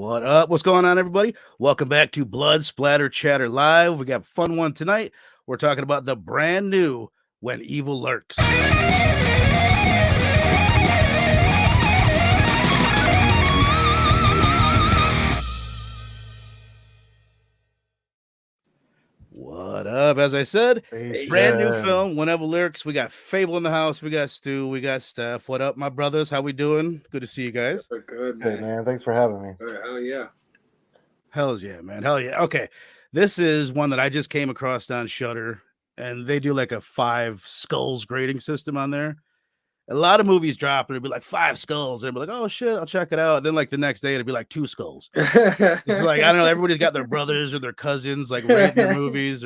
What up? What's going on, everybody? Welcome back to Blood Splatter Chatter Live. We got a fun one tonight. We're talking about the brand new When Evil Lurks. What up? As I said, brand new film, When Evil Lurks. We got Phable in the house. We got Stu. We got Steph. What up, my brothers? How we doing? Good to see you guys. Good, Good, man. man. Thanks for having me. Hell yeah. Hells yeah, man. Hell yeah. Okay. This is one that I just came across on Shudder, and they do like a 5 skulls grading system on there. A lot of movies drop and it'd be like 5 skulls, and I'd be like, oh shit, I'll check it out. And then like the next day it'd be like 2 skulls. It's like, I don't know, everybody's got their brothers or their cousins like rating their movies,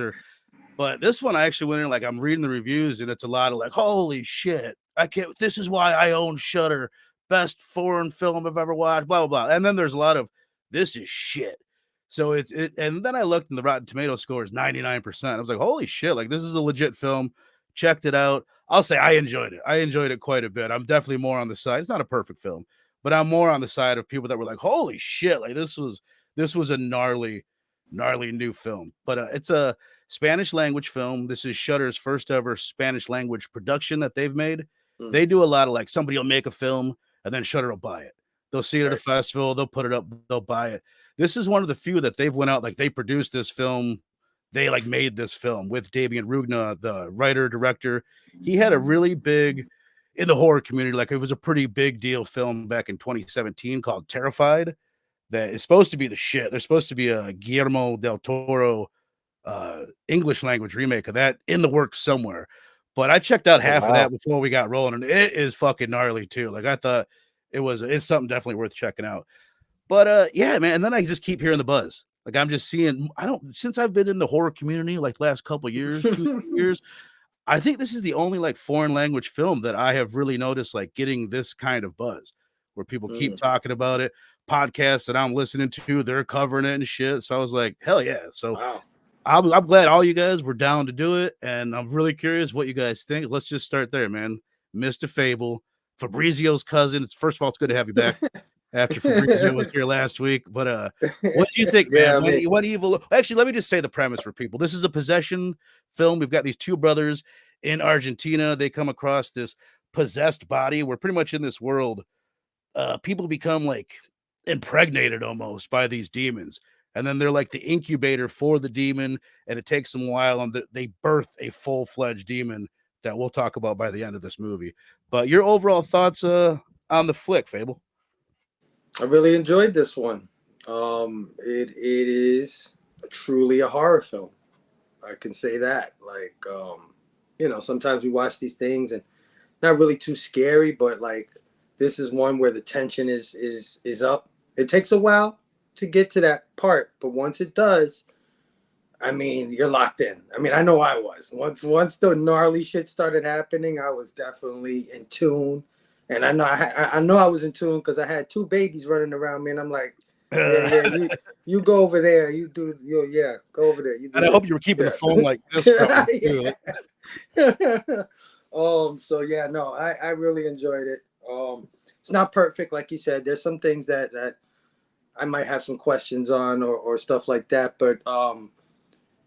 but this one I actually went in, like, I'm reading the reviews and it's a lot of like, holy shit, I can't, this is why I own Shudder, best foreign film I've ever watched, blah blah blah. And then there's a lot of this is shit. So and then I looked and the Rotten Tomato score is 99%. I was like, holy shit, like this is a legit film. Checked it out. I'll say I enjoyed it. I enjoyed it quite a bit. I'm definitely more on the side. It's not a perfect film, but I'm more on the side of people that were like, holy shit, like this was a gnarly new film. But it's a Spanish language film. This is Shudder's first ever Spanish language production that they've made. They do a lot of like, somebody will make a film and then Shudder will buy it. They'll see it at a festival, they'll put it up, they'll buy it. This is one of the few that they've went out, like they produced this film. They like made this film with Demián Rugna, the writer, director. He had a really big, in the horror community, like it was a pretty big deal film back in 2017 called Terrified. That is supposed to be the shit. There's supposed to be a Guillermo del Toro English language remake of that in the works somewhere. But I checked out half of that before we got rolling, and it is fucking gnarly too. Like I thought it's something definitely worth checking out. But yeah, man. And then I just keep hearing the buzz. Like I'm just seeing, since I've been in the horror community, like last couple years, 2 years, I think this is the only like foreign language film that I have really noticed like getting this kind of buzz where people keep talking about it. Podcasts that I'm listening to, they're covering it and shit. So I was like, hell yeah. So wow. I'm glad all you guys were down to do it. And I'm really curious what you guys think. Let's just start there, man. Mr. Phable, Fabrizio's cousin. First of all, it's good to have you back. After Fabrizio was here last week. But what do you think, man? When Evil, actually, let me just say the premise for people. This is a possession film. We've got these 2 brothers in Argentina. They come across this possessed body. We're pretty much in this world. People become like impregnated almost by these demons. And then they're like the incubator for the demon. And it takes them a while. And they birth a full-fledged demon that we'll talk about by the end of this movie. But your overall thoughts on the flick, Phable? I really enjoyed this one. It is truly a horror film. I can say that. Like, sometimes we watch these things and not really too scary, but like this is one where the tension is up. It takes a while to get to that part, but once it does, I mean, you're locked in. I mean, I know I was. Once the gnarly shit started happening, I was definitely in tune. And I know I was in tune because I had 2 babies running around me, and I'm like, you go over there, go over there. And I hope you were keeping the phone like this. So yeah, no, I really enjoyed it. It's not perfect, like you said. There's some things that I might have some questions on or stuff like that, but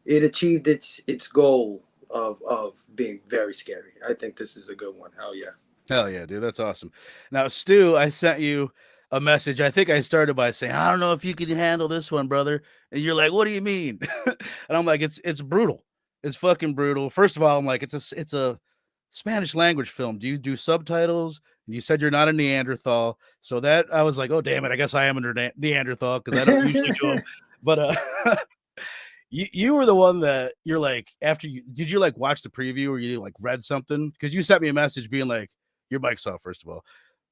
it achieved its goal of being very scary. I think this is a good one. Hell yeah. Hell yeah, dude. That's awesome. Now, Stu, I sent you a message. I think I started by saying, I don't know if you can handle this one, brother. And you're like, what do you mean? And I'm like, it's brutal. It's fucking brutal. First of all, I'm like, it's a Spanish language film. Do you do subtitles? And you said you're not a Neanderthal. So that I was like, oh, damn it. I guess I am a Neanderthal because I don't usually do them. But you were the one that you're like, did you like watch the preview or you like read something? Because you sent me a message being like, your mic's off, first of all.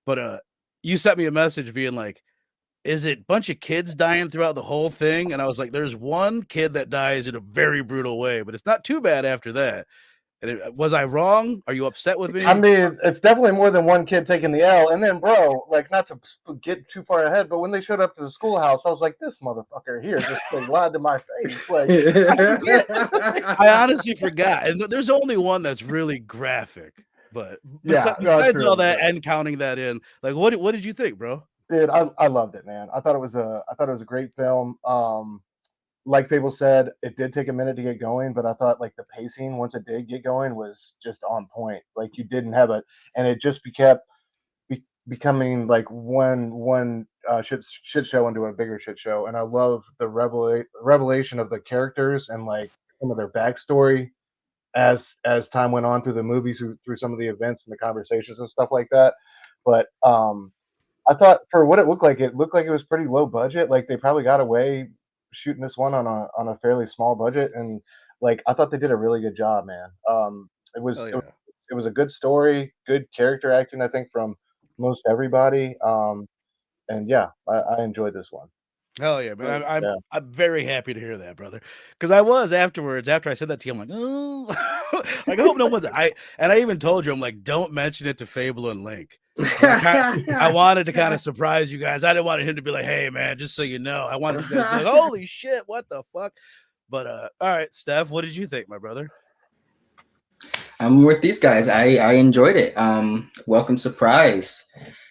But you sent me a message being like, is it a bunch of kids dying throughout the whole thing? And I was like, there's one kid that dies in a very brutal way, but it's not too bad after that. And was I wrong? Are you upset with me? I mean, it's definitely more than one kid taking the L. And then, bro, like, not to get too far ahead, but when they showed up to the schoolhouse, I was like, this motherfucker here just lied to my face. Like, I honestly forgot. And there's only one that's really graphic. But besides all that and counting that in, like, what did you think, bro? Dude, I loved it, man. I thought it was a great film. Like Phable said, it did take a minute to get going, but I thought like the pacing once it did get going was just on point. Like you didn't have it, and it just becoming like one shit show into a bigger shit show. And I love the revelation of the characters and like some of their backstory as time went on through the movie, through some of the events and the conversations and stuff like that. But I thought for what it looked like it was pretty low budget. Like they probably got away shooting this one on a fairly small budget, and like I thought they did a really good job, man. It was Oh it, yeah. it was a good story, good character acting, I think, from most everybody. And yeah, I enjoyed this one. Hell yeah, man. Yeah. I'm very happy to hear that, brother. Because I was afterwards, after I said that to you, I'm like, oh, like I hope no one's I even told you, I'm like, don't mention it to Phable and Link. I wanted to kind of surprise you guys. I didn't want him to be like, hey man, just so you know. I wanted you guys to be like, holy shit, what the fuck? But all right, Steph, what did you think, my brother? I'm with these guys. I enjoyed it. Welcome surprise.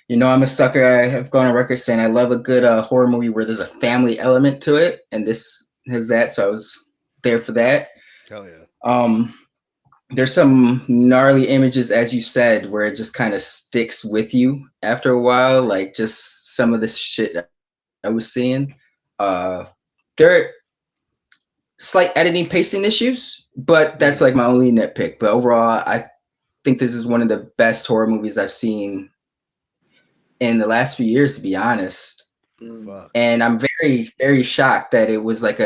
You know, I'm a sucker. I have gone on record saying I love a good horror movie where there's a family element to it, and this has that. So I was there for that. Hell yeah. There's some gnarly images, as you said, where it just kind of sticks with you after a while. Like just some of this shit I was seeing. There are slight editing pacing issues, but that's like my only nitpick. But overall, I think this is one of the best horror movies I've seen in the last few years, to be honest. And I'm very, very shocked that it was like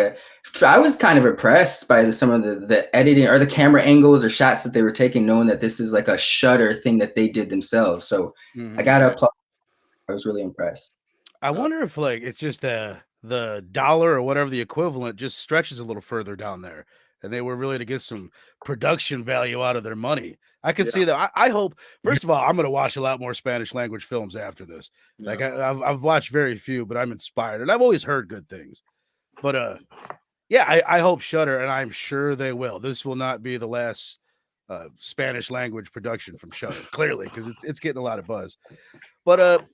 I was kind of impressed by some of the editing or the camera angles or shots that they were taking, knowing that this is like a Shudder thing that they did themselves. So I gotta applaud. I was really impressed. I wonder if like it's just the dollar or whatever the equivalent just stretches a little further down there, and they were really to get some production value out of their money. I can see that. I hope. First of all, I'm going to watch a lot more Spanish language films after this. Like I've watched very few, but I'm inspired, and I've always heard good things. But yeah, I hope Shudder, and I'm sure they will. This will not be the last Spanish language production from Shudder, clearly, because it's getting a lot of buzz. But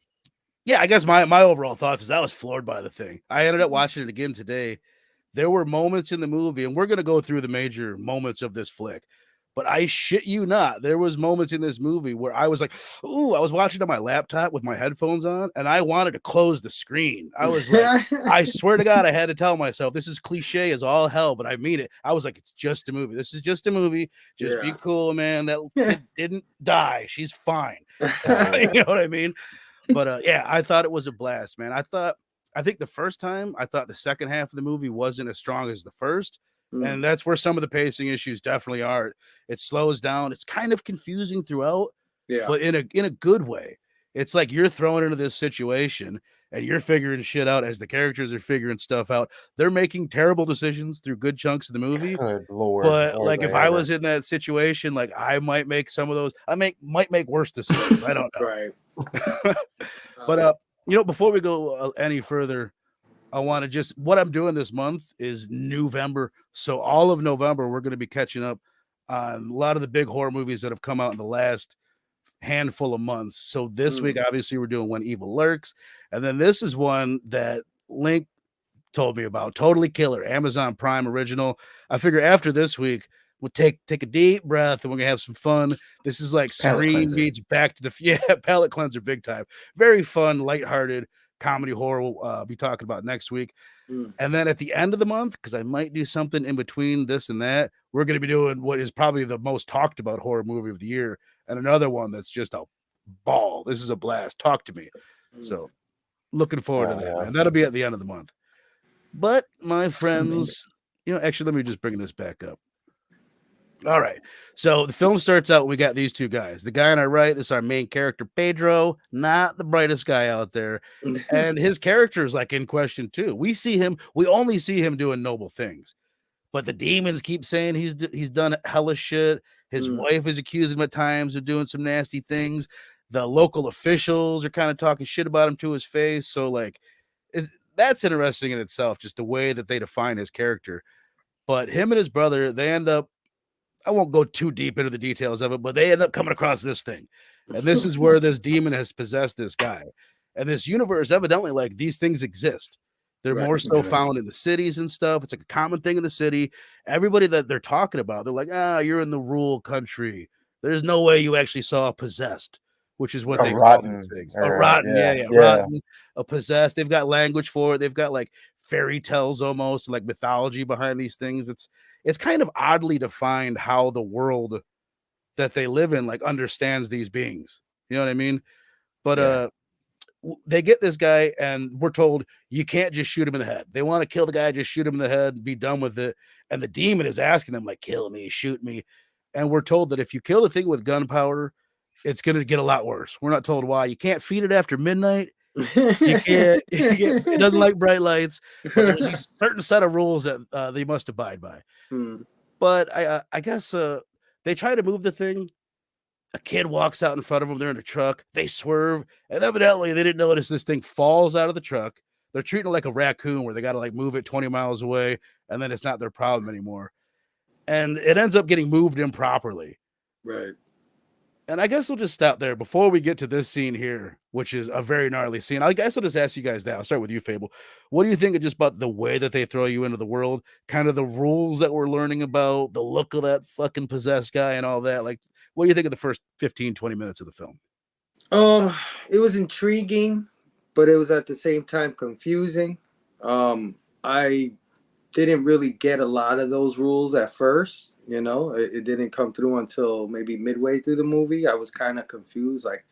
yeah, I guess my overall thoughts is I was floored by the thing. I ended up watching it again today. There were moments in the movie, and we're going to go through the major moments of this flick, but I shit you not, there was moments in this movie where I was like, ooh, I was watching on my laptop with my headphones on, and I wanted to close the screen. I was like, I swear to God, I had to tell myself, this is cliche as all hell, but I mean it. I was like, it's just a movie. This is just a movie. Just be cool, man. That kid didn't die. She's fine. You know what I mean? But yeah, I thought it was a blast, man. I think the first time, I thought the second half of the movie wasn't as strong as the first. And that's where some of the pacing issues definitely are. It slows down. It's kind of confusing throughout, but in a good way. It's like you're thrown into this situation and you're figuring shit out as the characters are figuring stuff out. They're making terrible decisions through good chunks of the movie. Good Lord. But like if I was in that situation, like I might make some of those. Might make worse decisions. I don't know. Right. But you know, before we go any further, I want to just what I'm doing this month is November. So all of November, we're going to be catching up on a lot of the big horror movies that have come out in the last handful of months. So this week, obviously, we're doing When Evil Lurks, and then this is one that Lynk told me about. Totally killer, Amazon Prime original. I figure after this week, we'll take a deep breath and we're gonna have some fun. This is like Scream meets Back to the palate cleanser big time. Very fun, lighthearted comedy horror we'll be talking about next week. And then at the end of the month, because I might do something in between this and that, we're going to be doing what is probably the most talked about horror movie of the year, and another one that's just a ball. This is a blast. Talk to me. So looking forward to that, man. That'll be at the end of the month. But my friends, you know, actually, let me just bring this back up. All right. So the film starts out, we got these two guys. The guy on our right, this is our main character, Pedro, not the brightest guy out there. And his character is like in question too. We only see him doing noble things. But the demons keep saying he's done hellish shit. His wife is accusing him at times of doing some nasty things. The local officials are kind of talking shit about him to his face. So like that's interesting in itself, just the way that they define his character. But him and his brother, they end up, I won't go too deep into the details of it, but they end up coming across this thing. And this is where this demon has possessed this guy. And this universe, evidently, like these things exist. They're Right. more so Yeah. found in the cities and stuff. It's like a common thing in the city. Everybody that they're talking about, they're like, you're in the rural country. There's no way you actually saw a possessed, which is what A they call these rotten, things. A or rotten, yeah, rotten, a possessed. They've got language for it. They've got like fairy tales almost, like mythology behind these things. It's kind of oddly defined how the world that they live in like understands these beings. You know what I mean? But Yeah. they get this guy and we're told you can't just shoot him in the head. They want to kill the guy, just shoot him in the head and be done with it. And the demon is asking them like, kill me, shoot me. And we're told that if you kill the thing with gunpowder, it's going to get a lot worse. We're not told why. You can't feed it after midnight. You can't, it doesn't like bright lights, but there's these certain set of rules that they must abide by. But I guess they try to move the thing. A kid walks out in front of them. They're in a truck. They swerve, and evidently they didn't notice this thing falls out of the truck. They're treating it like a raccoon, where they got to like move it 20 miles away, and then it's not their problem anymore. And it ends up getting moved improperly. Right. And I guess we'll just stop there before we get to this scene here, which is a very gnarly scene. I guess I'll just ask you guys that. I'll start with you, Phable. What do you think of just about the way that they throw you into the world, kind of the rules that we're learning about, the look of that fucking possessed guy and all that? Like, what do you think of the first 15, 20 minutes of the film? It was intriguing, but it was at the same time confusing. I didn't really get a lot of those rules at first. It didn't come through until maybe midway through the movie. I was kind of confused, like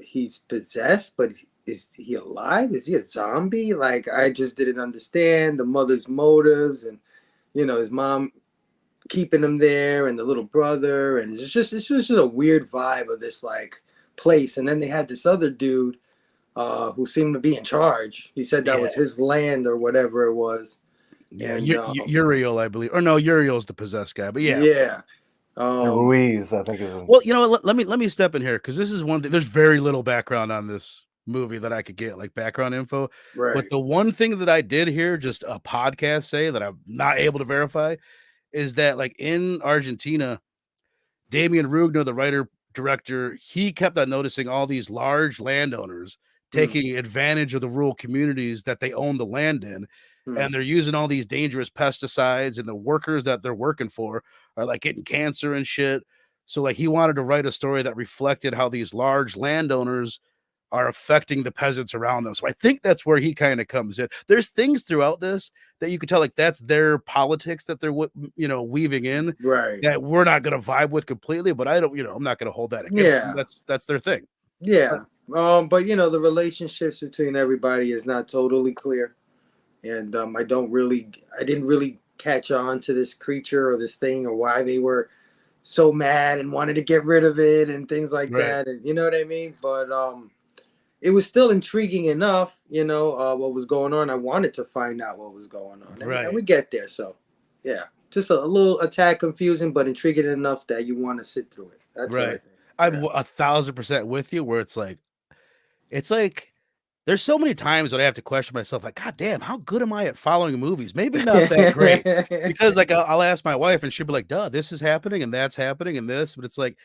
he's possessed, but is he alive? Is he a zombie? Like, I just didn't understand the mother's motives, and his mom keeping him there, and the little brother, and it was just a weird vibe of this like place. And then they had this other dude who seemed to be in charge. He said that was his land or whatever it was. Yeah, And Uriel, I believe, or no, Uriel's the possessed guy. But yeah. Ruiz, I think is. Well, you know what? Let me step in here because this is one thing. There's very little background on this movie that I could get, like background info. Right. But the one thing that I did hear, just a podcast say that I'm not able to verify, is that like in Argentina, Demián Rugna, the writer director, he kept on noticing all these large landowners taking advantage of the rural communities that they own the land in. And they're using all these dangerous pesticides, and the workers that they're working for are like getting cancer and shit. So like he wanted to write a story that reflected how these large landowners are affecting the peasants around them. So I think that's where he kind of comes in. There's things throughout this that you could tell like that's their politics that they're weaving in, right, that we're not going to vibe with completely, but I don't, I'm not going to hold that against them. That's their thing. Yeah. But the relationships between everybody is not totally clear. And I didn't really catch on to this creature or this thing or why they were so mad and wanted to get rid of it and things like that. And you know what I mean? But it was still intriguing enough, what was going on. I wanted to find out what was going on. And we get there. So, yeah, just a tad confusing, but intriguing enough that you want to sit through it. That's what I think. I'm 1,000% with you, where it's like there's so many times when I have to question myself, like, God damn, how good am I at following movies? Maybe not that great. Because like I'll ask my wife and she'll be like, duh, this is happening and that's happening and this, but it's like,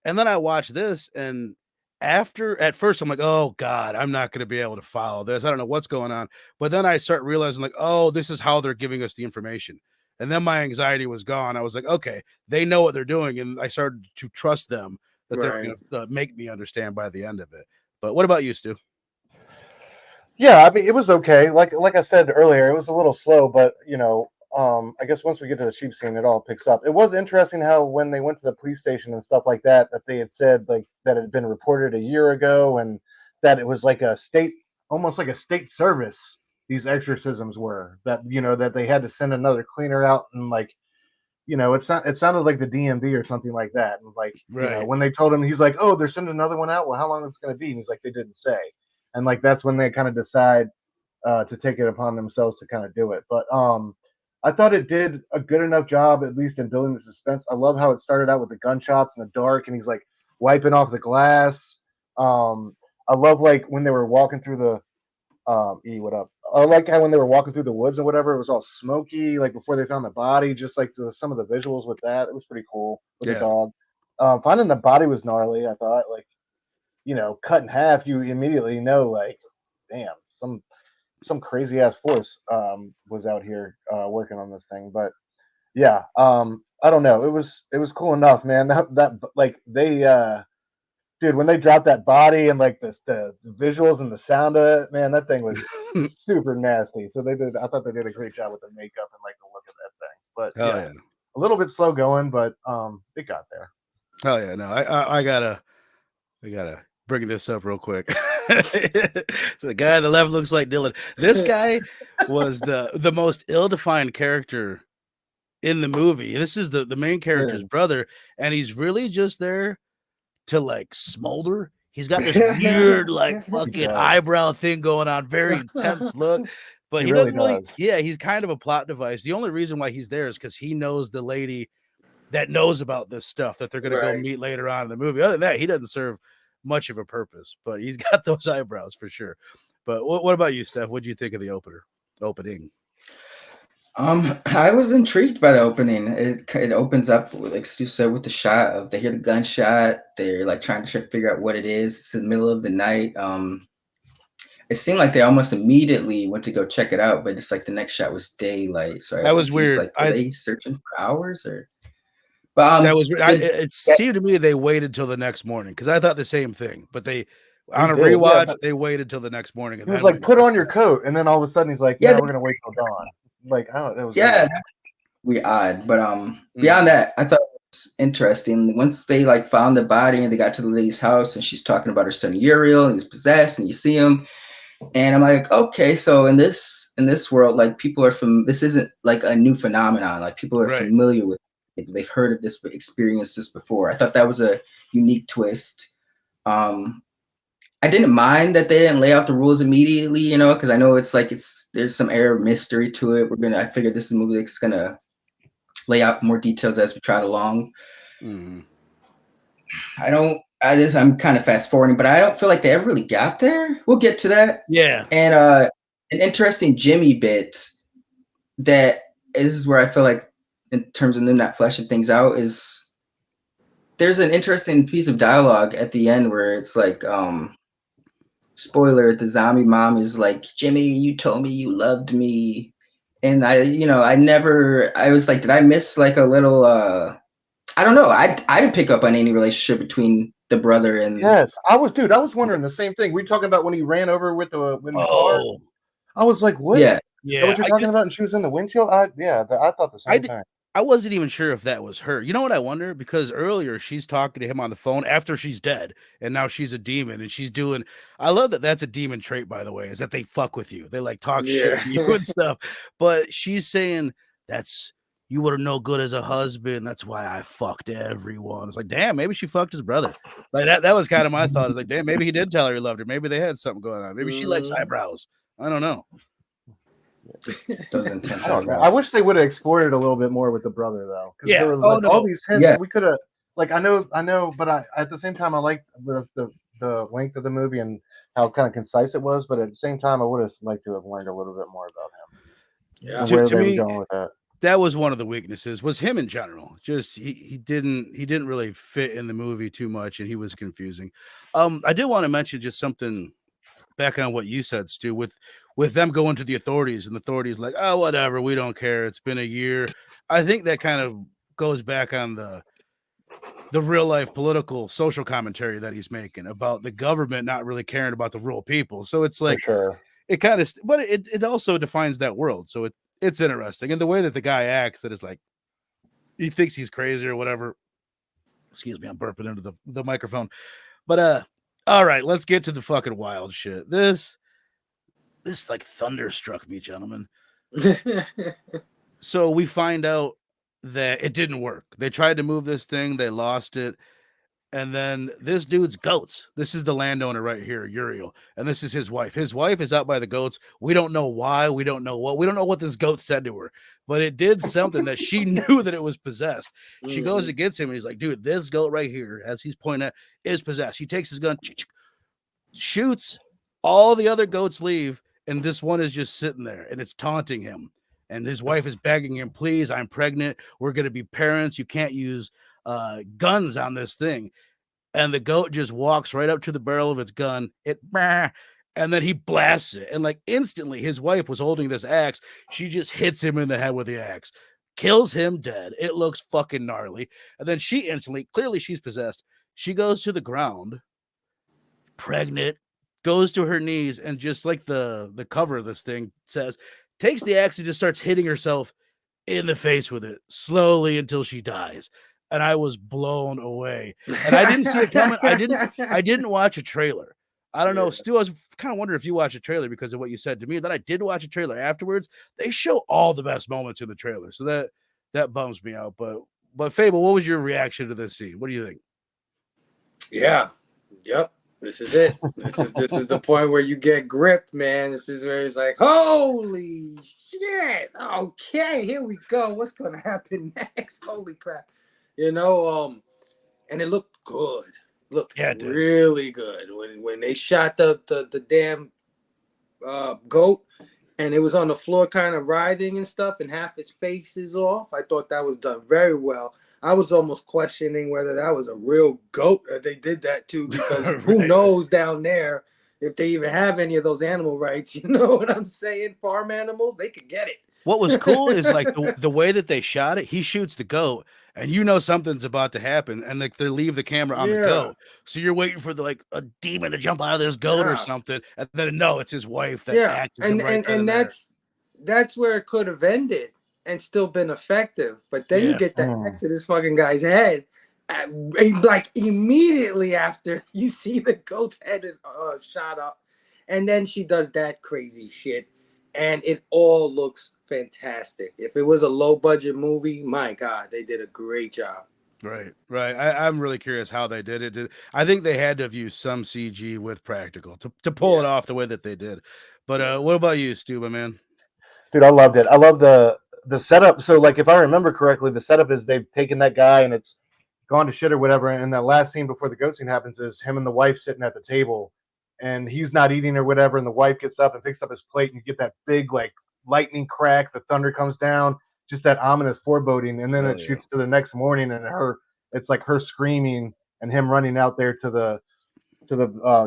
and then I watch this, and at first I'm like, oh God, I'm not going to be able to follow this. I don't know what's going on. But then I start realizing like, oh, this is how they're giving us the information. And then my anxiety was gone. I was like, okay, they know what they're doing. And I started to trust them that they're going to make me understand by the end of it. But what about you, Stu? Yeah, I mean, it was okay. Like I said earlier, it was a little slow, but I guess once we get to the sheep scene, it all picks up. It was interesting how when they went to the police station and stuff like that, that they had said like that it had been reported a year ago, and that it was like almost like a state service. These exorcisms were that that they had to send another cleaner out, and like it sounded like the DMV or something like that. And like when they told him, he's like, oh, they're sending another one out. Well, how long it's going to be? And he's like, they didn't say. And like that's when they kind of decide to take it upon themselves to kind of do it. But I thought it did a good enough job, at least in building the suspense. I love how it started out with the gunshots in the dark, and he's like wiping off the glass. I love like when they were walking through the what up? I like how when they were walking through the woods or whatever, it was all smoky, like before they found the body. Just like some of the visuals with that, it was pretty cool with the dog. Finding the body was gnarly. I thought like cut in half, you immediately know, like, damn, some crazy ass force was out here working on this thing. But yeah, I don't know. It was cool enough, man. That like they dude, when they dropped that body and like the visuals and the sound of it, man, that thing was super nasty. So I thought they did a great job with the makeup and like the look of that thing. But Hell yeah, yeah. a little bit slow going, but it got there. Hell yeah. No, I gotta bring this up real quick. So the guy on the left looks like Dylan. This guy was the most ill-defined character in the movie. This is the main character's brother, and he's really just there to like smolder. He's got this weird like fucking eyebrow thing going on, very intense look. But he doesn't really, yeah, he's kind of a plot device. The only reason why he's there is because he knows the lady that knows about this stuff that they're going to go meet later on in the movie. Other than that, he doesn't serve much of a purpose, but he's got those eyebrows for sure. But what about you, Steph? What do you think of the opening? I was intrigued by the opening. It opens up like Stu said with the shot of they hear the gunshot. They're like trying to figure out what it is. It's in the middle of the night. It seemed like they almost immediately went to go check it out, but it's like the next shot was daylight. So that was weird. Like, were they searching for hours or? But that was weird. It seemed to me they waited till the next morning because I thought the same thing. But they on a rewatch, they waited till the next morning. And he was like, "Put on your coat," and then all of a sudden he's like, "Yeah, we're gonna wait till dawn." Like, I don't know. It was weird, odd. But beyond that, I thought it was interesting. Once they like found the body and they got to the lady's house and she's talking about her son Uriel and he's possessed and you see him. And I'm like, okay, so in this world, like people are this isn't like a new phenomenon. Like people are familiar with it. They've heard of this, but experienced this before. I thought that was a unique twist. I didn't mind that they didn't lay out the rules immediately, because I know it's like there's some air of mystery to it. I figured this is a movie that's gonna lay out more details as we trot along. Mm-hmm. I'm kind of fast forwarding, but I don't feel like they ever really got there. We'll get to that. Yeah. And an interesting Jimmy bit that is where I feel like in terms of them not fleshing things out is there's an interesting piece of dialogue at the end where it's like, spoiler, the zombie mom is like, Jimmy, you told me you loved me. And I was like, did I miss like a little, I don't know. I didn't pick up on any relationship between the brother and. Yes, I was wondering the same thing. We talking about when he ran over with the car. I was like, what? Yeah. Yeah. What you're talking about? And she was in the windshield. I thought the same thing. I wasn't even sure if that was her. You know what I wonder? Because earlier she's talking to him on the phone after she's dead, and now she's a demon, and she's doing. I love that. That's a demon trait, by the way, is that they fuck with you. They like talk shit to you and stuff. But she's saying you were no good as a husband. That's why I fucked everyone. It's like, damn, maybe she fucked his brother. Like that was kind of my thought. It's like, damn, maybe he did tell her he loved her. Maybe they had something going on. Maybe she likes eyebrows. I don't know. Those intense. I wish they would have explored it a little bit more with the brother, though. Yeah. There was all these hints that we could have. Like, I know, but at the same time, I like the length of the movie and how kind of concise it was. But at the same time, I would have liked to have learned a little bit more about him. Yeah. Where they were going with that. That was one of the weaknesses. Was him in general. Just he didn't really fit in the movie too much, and he was confusing. I did want to mention just something back on what you said, Stu, with them going to the authorities and the authorities like, oh, whatever, we don't care. It's been a year. I think that kind of goes back on the real life political social commentary that he's making about the government not really caring about the rural people. So it's like, it kind of, but it also defines that world. So it's interesting. And the way that the guy acts, that is like, he thinks he's crazy or whatever. Excuse me, I'm burping into the microphone. But all right, let's get to the fucking wild shit. This like thunderstruck me, gentlemen. So we find out that it didn't work. They tried to move this thing, they lost it. And then this dude's goats. This is the landowner right here, Uriel. And this is his wife. His wife is out by the goats. We don't know why. We don't know what this goat said to her. But it did something that she knew that it was possessed. She goes and gets him. And he's like, dude, this goat right here, as he's pointing at, is possessed. He takes his gun, shoots. All the other goats leave. And this one is just sitting there. And it's taunting him. And his wife is begging him, please, I'm pregnant. We're going to be parents. You can't use guns on this thing. and the goat just walks right up to the barrel of its gun. And then he blasts it. And like instantly, his wife was holding this axe. She just hits him in the head with the axe, kills him dead. It looks fucking gnarly. And then she instantly, clearly she's possessed. She goes to the ground, pregnant, goes to her knees, and just like the cover of this thing says, takes the axe and just starts hitting herself in the face with it slowly until she dies. And I was blown away. And I didn't see it coming. I didn't watch a trailer. I don't know. Stu, I was kind of wondering if you watched a trailer because of what you said to me. Then I did watch a trailer afterwards. They show all the best moments in the trailer. So that bums me out. But Phable, what was your reaction to this scene? What do you think? Yeah. Yep. This is it. This is the point where you get gripped, man. This is where it's like, holy shit. Okay, here we go. What's gonna happen next? Holy crap. You know, and it looked good. Looked really good. When they shot the damn goat and it was on the floor kind of writhing and stuff and half his face is off, I thought that was done very well. I was almost questioning whether that was a real goat that they did that to, because who knows down there if they even have any of those animal rights. You know what I'm saying? Farm animals, they could get it. What was cool is like the way that they shot it. He shoots the goat, and you know something's about to happen, and like they leave the camera on the goat, so you're waiting for a demon to jump out of this goat or something, and then no, it's his wife that acts him right there. And that's where it could have ended and still been effective. But then you get the axe to this fucking guy's head, like immediately after you see the goat's head shot up, and then she does that crazy shit. And it all looks fantastic. If it was a low budget movie, my God, they did a great job. Right. I'm really curious how they did it. I think they had to have used some CG with practical to pull it off the way that they did. But what about you, Stu, my man? Dude, I loved it. I love the setup. So, like, if I remember correctly, the setup is they've taken that guy and it's gone to shit or whatever. And that last scene before the goat scene happens is him and the wife sitting at the table. And he's not eating or whatever, and the wife gets up and picks up his plate, and you get that big like lightning crack, the thunder comes down, just that ominous foreboding, and then it shoots to the next morning, and it's like her screaming and him running out there to the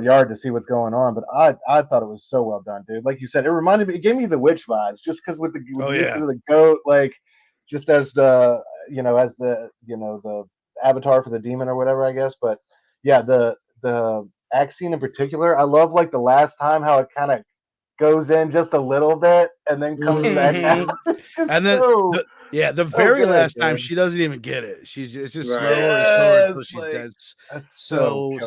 yard to see what's going on. But I thought it was so well done, dude. Like you said, it gave me the witch vibes, just because with the use of the goat, like just as the avatar for the demon or whatever, I guess. But yeah, the axe scene in particular, I love like the last time how it kind of goes in just a little bit and then comes back out. And then the very last time she doesn't even get it. It's just slower and slower until she's dead. So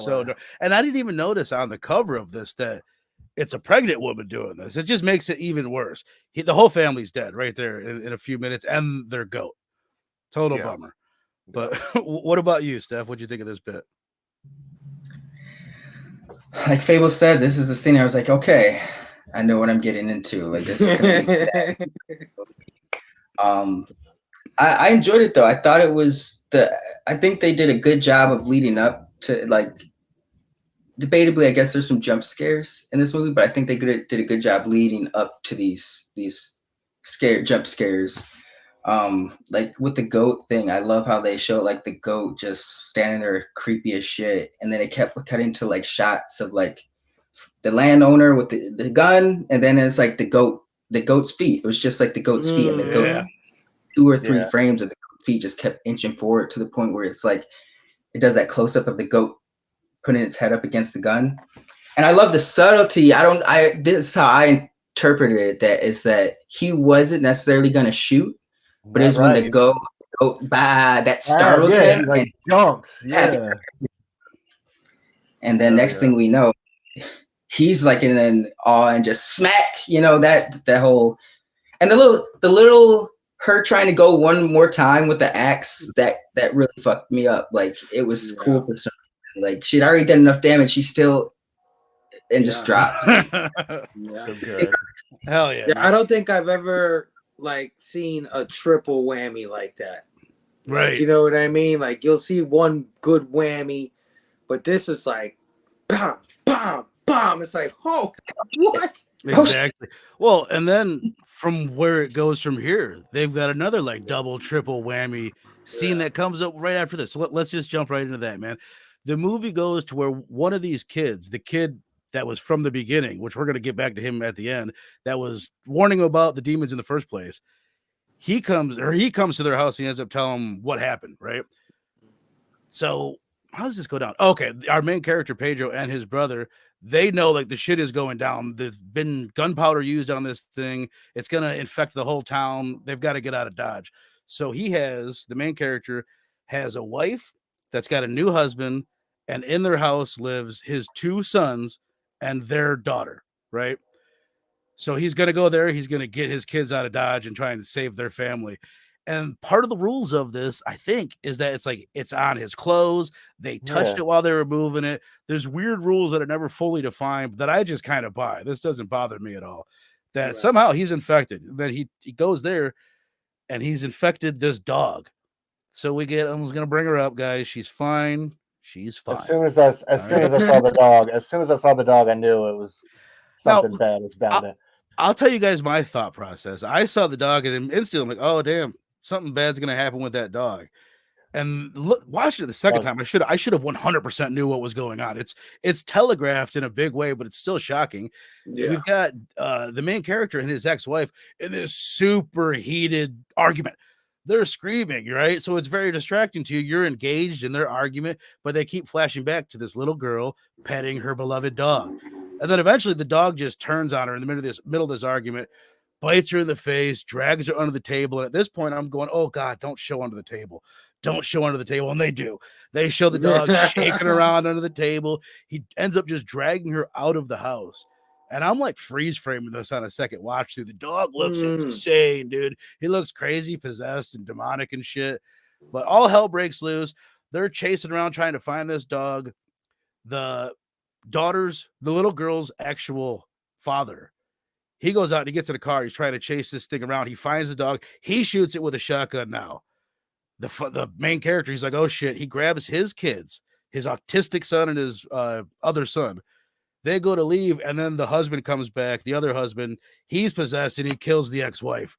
and I didn't even notice on the cover of this that it's a pregnant woman doing this. It just makes it even worse. The whole family's dead right there in a few minutes, and their goat. Total bummer. But what about you, Steph? What'd you think of this bit? Like Phable said, this is the scene I was like, okay, I know what I'm getting into. Like this is gonna be I enjoyed it though. I thought it was I think they did a good job of leading up to, like, debatably, I guess there's some jump scares in this movie, but I think they did a good job leading up to these jump scares. Like with the goat thing, I love how they show like the goat just standing there creepy as shit, and then it kept cutting to like shots of like the landowner with the gun, and then it's like the goat's feet. It was just like the goat's feet, and the goat 2 or 3 frames of the feet just kept inching forward to the point where it's like it does that close up of the goat putting its head up against the gun. And I love the subtlety. This is how I interpreted it, that is that he wasn't necessarily going to shoot, but it's when the goat by that startled him, like and jumps. And then next thing we know, he's like in an awe and just smack, that whole, and the little her trying to go one more time with the axe, that really fucked me up. Like it was cool for some reason. Like she'd already done enough damage, she still just dropped. Hell yeah. I don't think I've ever like seen a triple whammy like that. Right. Like, you know what I mean? Like you'll see one good whammy, but this was like bam, bam, bam. It's like, oh, what? Exactly. Well, and then from where it goes from here, they've got another like double, triple whammy scene that comes up right after this. So let's just jump right into that, man. The movie goes to where one of these kids, the kid that was from the beginning, which we're going to get back to him at the end, that was warning about the demons in the first place. He comes to their house. And he ends up telling them what happened, right? So how does this go down? Okay, our main character Pedro and his brother, they know like the shit is going down. There's been gunpowder used on this thing. It's gonna infect the whole town. They've got to get out of Dodge. So the main character has a wife that's got a new husband, and in their house lives his two sons and their daughter, right? So he's going to go there. He's going to get his kids out of Dodge and try and save their family. And part of the rules of this, I think, is that it's on his clothes. They touched it while they were moving it. There's weird rules that are never fully defined that I just kind of buy. This doesn't bother me at all. That somehow he's infected. Then he goes there and he's infected this dog. So I'm going to bring her up, guys. She's fine. She's fine. As soon as I saw the dog, I knew it was something bad was bound to. I'll tell you guys my thought process. I saw the dog and instantly I'm like, oh damn, something bad's gonna happen with that dog. And watching it the second time, I should have 100% knew what was going on. It's telegraphed in a big way, but it's still shocking. Yeah. We've got the main character and his ex-wife in this super heated argument. They're screaming, right? So it's very distracting to you. You're engaged in their argument, but they keep flashing back to this little girl petting her beloved dog. And then eventually the dog just turns on her in the middle of this argument, bites her in the face, drags her under the table. And at this point, I'm going, oh God, don't show under the table. Don't show under the table. And they do. They show the dog shaking around under the table. He ends up just dragging her out of the house. And I'm like freeze framing this on a second watch through. The dog looks insane, dude. He looks crazy, possessed, and demonic and shit. But all hell breaks loose. They're chasing around trying to find this dog. The little girl's actual father, he goes out and he gets in the car. He's trying to chase this thing around. He finds the dog. He shoots it with a shotgun now. The main character, he's like, oh shit. He grabs his kids, his autistic son and his other son. They go to leave, and then the husband comes back. The other husband, he's possessed, and he kills the ex-wife.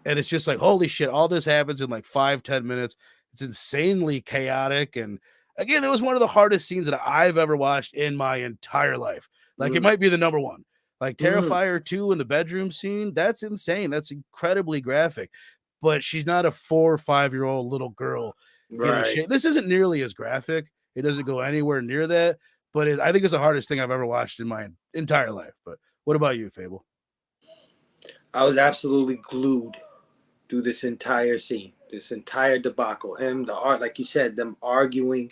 And it's just like, holy shit, all this happens in like 5-10 minutes. It's insanely chaotic. And again, it was one of the hardest scenes that I've ever watched in my entire life. Like, it might be the number one. Like, Terrifier 2 in the bedroom scene, that's insane. That's incredibly graphic. But she's not a 4 or 5-year-old little girl. Right. This isn't nearly as graphic. It doesn't go anywhere near that. But I think it's the hardest thing I've ever watched in my entire life. But what about you, Phable? I was absolutely glued through this entire scene, this entire debacle. And the art, like you said, them arguing,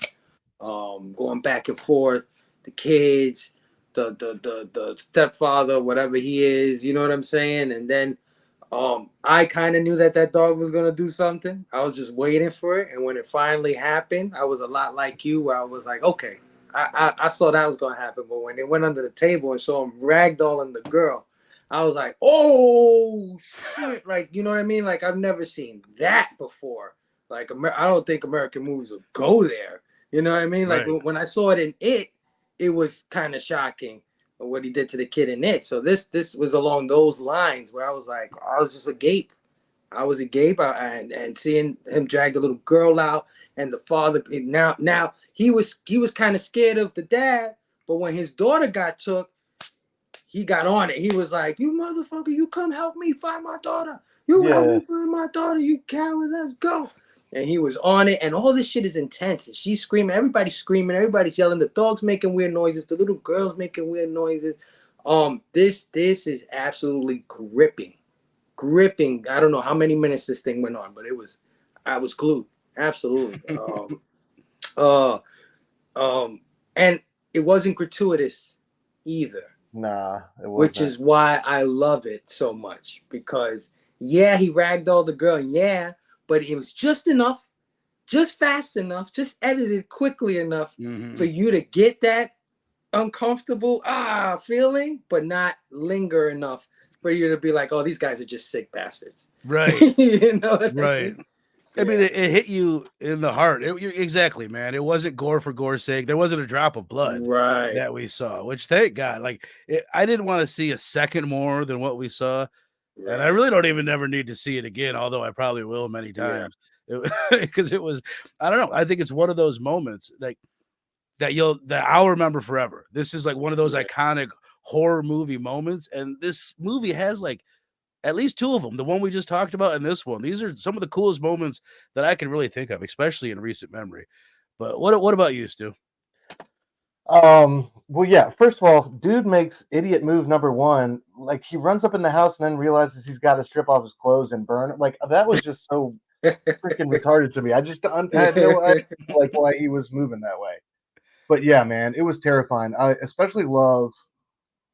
going back and forth, the kids, the stepfather, whatever he is, you know what I'm saying? And then I kind of knew that dog was going to do something. I was just waiting for it. And when it finally happened, I was a lot like you, where I was like, okay, I saw that was going to happen. But when they went under the table and saw him ragdolling the girl, I was like, oh, shit. Like, you know what I mean? Like, I've never seen that before. Like, I don't think American movies will go there. You know what I mean? Like, when I saw it in it was kind of shocking what he did to the kid in it. So this was along those lines where I was like, I was just agape. I was agape, and seeing him drag the little girl out, and the father now he was kind of scared of the dad, but when his daughter got took, he got on it. He was like, "You motherfucker, you come help me find my daughter. You help me find my daughter. You coward, let's go." And he was on it, and all this shit is intense. And she's screaming, everybody's yelling. The dog's making weird noises. The little girl's making weird noises. This is absolutely gripping. I don't know how many minutes this thing went on, but I was glued. Absolutely. And it wasn't gratuitous either. Nah, it wasn't. Which is why I love it so much, because he ragdolled the girl, but it was just enough, just fast enough, just edited quickly enough for you to get that uncomfortable feeling, but not linger enough for you to be like, oh, these guys are just sick bastards. Right. You know what I mean? I mean, it hit you in the heart. Exactly, man. It wasn't gore for gore's sake. There wasn't a drop of blood that we saw, which thank God. Like, I didn't want to see a second more than what we saw. Right. And I really don't even never need to see it again, although I probably will many times. Because it was, I don't know. I think it's one of those moments. Like, that I'll remember forever. This is like one of those iconic horror movie moments, and this movie has like at least two of them. The one we just talked about and this one. These are some of the coolest moments that I can really think of, especially in recent memory. But what about you, Stu? Well, yeah. First of all, dude makes idiot move number one. Like he runs up in the house and then realizes he's got to strip off his clothes and burn it. Like that was just so freaking retarded to me. I had no idea like why he was moving that way. But yeah, man, it was terrifying. I especially love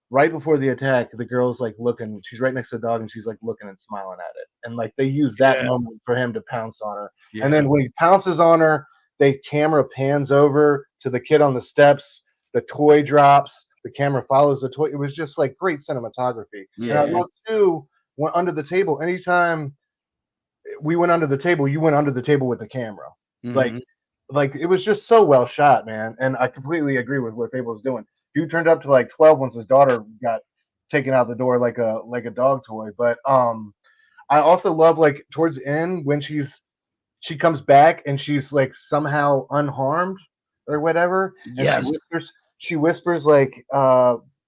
right before the attack, the girl's like looking. She's right next to the dog and she's like looking and smiling at it. And like they use that moment for him to pounce on her. Yeah. And then when he pounces on her, the camera pans over to the kid on the steps. The toy drops. The camera follows the toy. It was just like great cinematography. Yeah. And I love too. Went under the table. Anytime we went under the table, you went under the table with the camera. Mhm. Like it was just so well shot, man. And I completely agree with what Phable was doing. Dude turned up to like 12 once his daughter got taken out the door like a dog toy. But I also love like towards the end when she comes back and she's like somehow unharmed or whatever. And Yes. she whispers like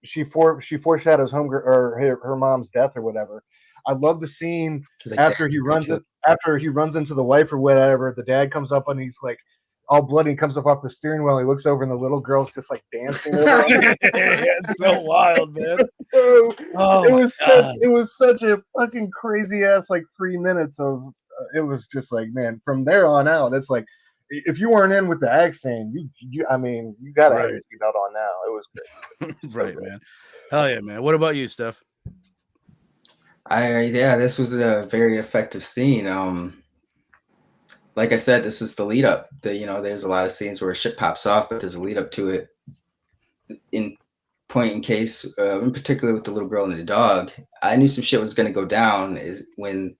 she foreshadows her mom's death or whatever. I love the scene Like, after he runs into the wife or whatever. The dad comes up and he's like all bloody and comes up off the steering wheel. He looks over and the little girl's just like dancing. It's so wild, man. It was such a fucking crazy ass like 3 minutes of. It was just like, man. From there on out, it's like if you weren't in with the accent, you gotta have your seatbelt on now. It was great. Right, man. Hell yeah, man. What about you, Steph? This was a very effective scene. Like I said, this is the lead up. There's a lot of scenes where shit pops off, but there's a lead up to it. In case, in particular with the little girl and the dog, I knew some shit was gonna go down. Is when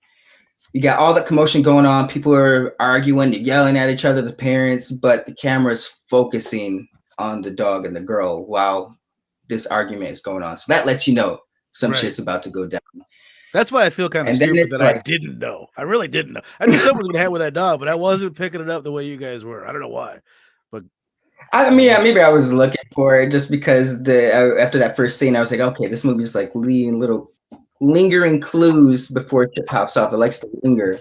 you got all that commotion going on, people are arguing, they're yelling at each other, the parents, but the camera's focusing on the dog and the girl while this argument is going on. So that lets you know some shit's about to go down. That's why I feel kind of stupid that I didn't know. I really didn't know. I knew someone was gonna have with that dog, but I wasn't picking it up the way you guys were. I don't know why. But maybe I was looking for it just because after that first scene, I was like, okay, this movie's like leaving little lingering clues before it pops off. It likes to linger.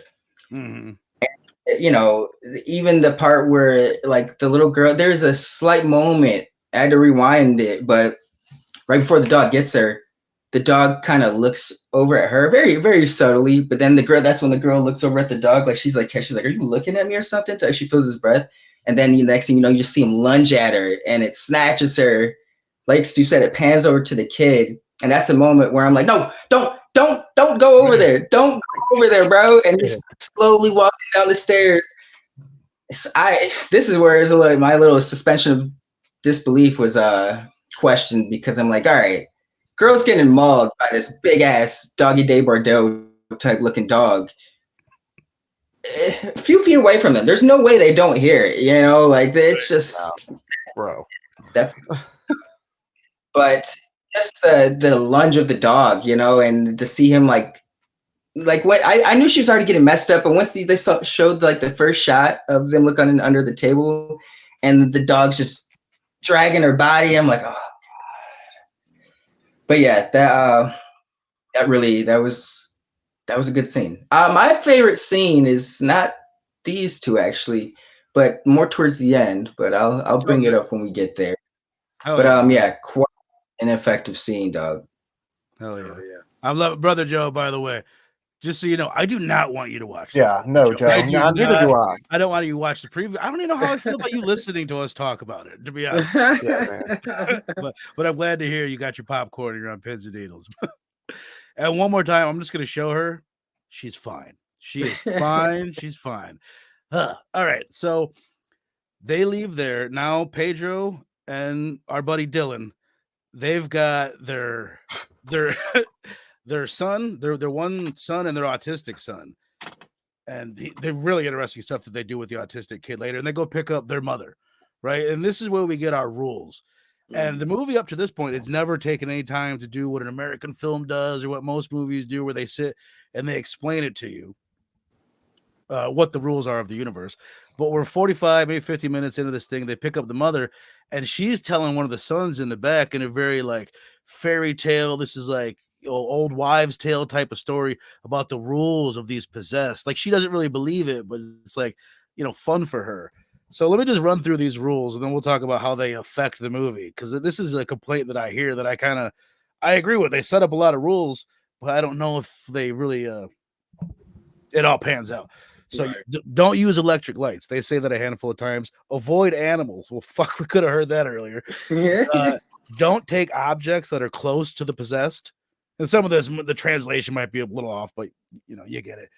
Mm-hmm. And, even the part where like the little girl, there's a slight moment. I had to rewind it, but right before the dog gets her, the dog kind of looks over at her very, very subtly. But then that's when the girl looks over at the dog. Like she's like, are you looking at me or something? Until she feels his breath. And then the next thing you know, you see him lunge at her and it snatches her. Like Stu said, it pans over to the kid. And that's a moment where I'm like, no, don't go over there. Don't go over there, bro. And he's slowly walking down the stairs. This is where my little suspension of disbelief was questioned, because I'm like, all right, girl's getting mauled by this big ass Doggy Day Bordeaux type looking dog. A few feet away from them. There's no way they don't hear it, like it's just bro. But just the lunge of the dog, and to see him like what I knew she was already getting messed up, but once they showed like the first shot of them looking under the table and the dog's just dragging her body, I'm like, oh god. But yeah, that was a good scene. My favorite scene is not these two actually, but more towards the end. But I'll bring it up when we get there. Quite an effective scene, dog. Hell yeah. I love Brother Joe, by the way. Just so you know, I do not want you to watch this. Yeah, no, Joe. Neither do I. I don't want you to watch the preview. I don't even know how I feel about you listening to us talk about it, to be honest. Yeah, man. but I'm glad to hear you got your popcorn and you're on pins and needles. And one more time, I'm just going to show her. She's fine. She is fine. She's fine. All right. So they leave there. Now Pedro and our buddy Dylan, they've got their son, their one son and their autistic son. And they're really interesting stuff that they do with the autistic kid later. And they go pick up their mother, right? And this is where we get our rules. And the movie up to this point, it's never taken any time to do what an American film does or what most movies do, where they sit and they explain it to you. what the rules are of the universe. But we're 45, maybe 50 minutes into this thing. They pick up the mother, and she's telling one of the sons in the back in a very like fairy tale. This is like old wives' tale type of story about the rules of these possessed. Like she doesn't really believe it, but it's like, fun for her. So let me just run through these rules, and then we'll talk about how they affect the movie. Because this is a complaint that I hear that I agree with. They set up a lot of rules, but I don't know if they really it all pans out. So Right. don't use electric lights. They say that a handful of times. Avoid animals. Well, fuck, we could have heard that earlier. Don't take objects that are close to the possessed. And some of this, the translation might be a little off, but you get it.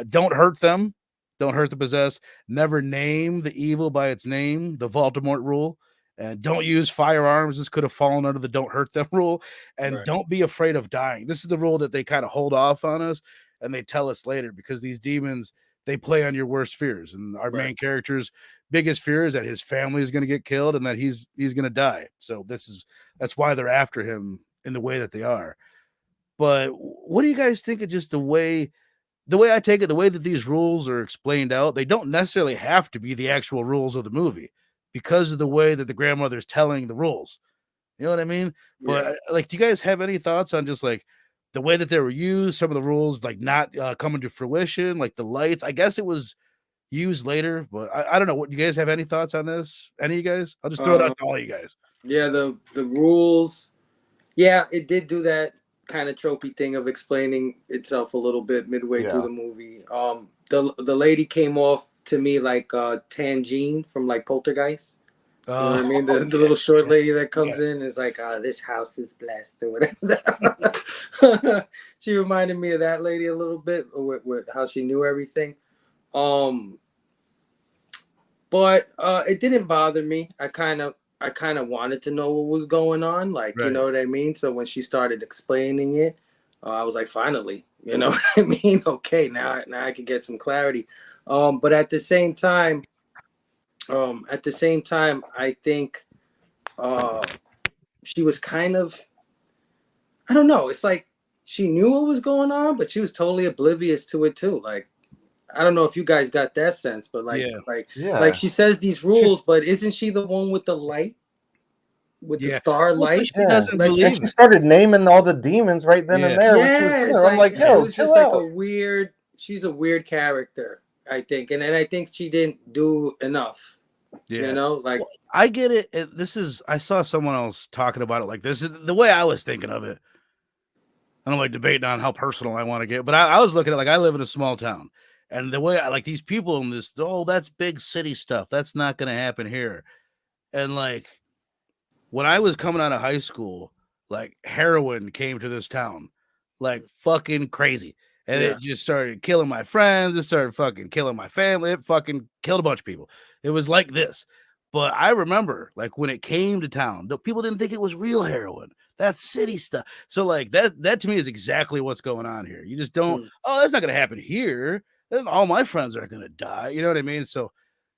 Don't hurt them. Don't hurt the possessed. Never name the evil by its name, the Voldemort rule. And don't use firearms. This could have fallen under the don't hurt them rule. And Right. don't be afraid of dying. This is the rule that they kind of hold off on us, and they tell us later, because these demons, they play on your worst fears. And our main character's biggest fear is that his family is going to get killed and that he's going to die. So that's why they're after him in the way that they are. But what do you guys think of just the way I take it, the way that these rules are explained out? They don't necessarily have to be the actual rules of the movie because of the way that the grandmother's telling the rules. You know what I mean? But like, do you guys have any thoughts on just like the way that they were used, some of the rules like not coming to fruition, like the lights? I guess it was used later, but I don't know. What do you guys have any thoughts on this? Any of you guys? I'll just throw it out to all you guys. Yeah, the rules. Yeah, it did do that kind of tropey thing of explaining itself a little bit midway through the movie. The lady came off to me like Tangine from like Poltergeist. You know what I mean? The little short lady that comes in is like, this house is blessed or whatever. She reminded me of that lady a little bit with how she knew everything. But it didn't bother me. I kind of wanted to know what was going on. Like, you know what I mean? So when she started explaining it, I was like, finally, you know what I mean? Okay, now I can get some clarity. But at the same time, I think she was kind of, I don't know. It's like she knew what was going on, but she was totally oblivious to it too. Like, I don't know if you guys got that sense, but like she says these rules, but isn't she the one with the light, with the star light? She doesn't And believe she it. started naming all the demons right then and there. Yeah, Which was I'm like, yo, it was just like a weird. She's a weird character, I think, and I think she didn't do enough. Yeah, you know, like I get it. I saw someone else talking about it like this. The way I was thinking of it, I don't like debating on how personal I want to get, but I was looking at like I live in a small town, and the way I like these people in this, that's big city stuff. That's not going to happen here. And like when I was coming out of high school, like heroin came to this town, like fucking crazy. And it just started killing my friends. It started fucking killing my family. It fucking killed a bunch of people. It was like this. But I remember, like, when it came to town, people didn't think it was real heroin. That's city stuff. So, like, that to me is exactly what's going on here. You just don't, that's not going to happen here. Then all my friends are going to die. You know what I mean? So,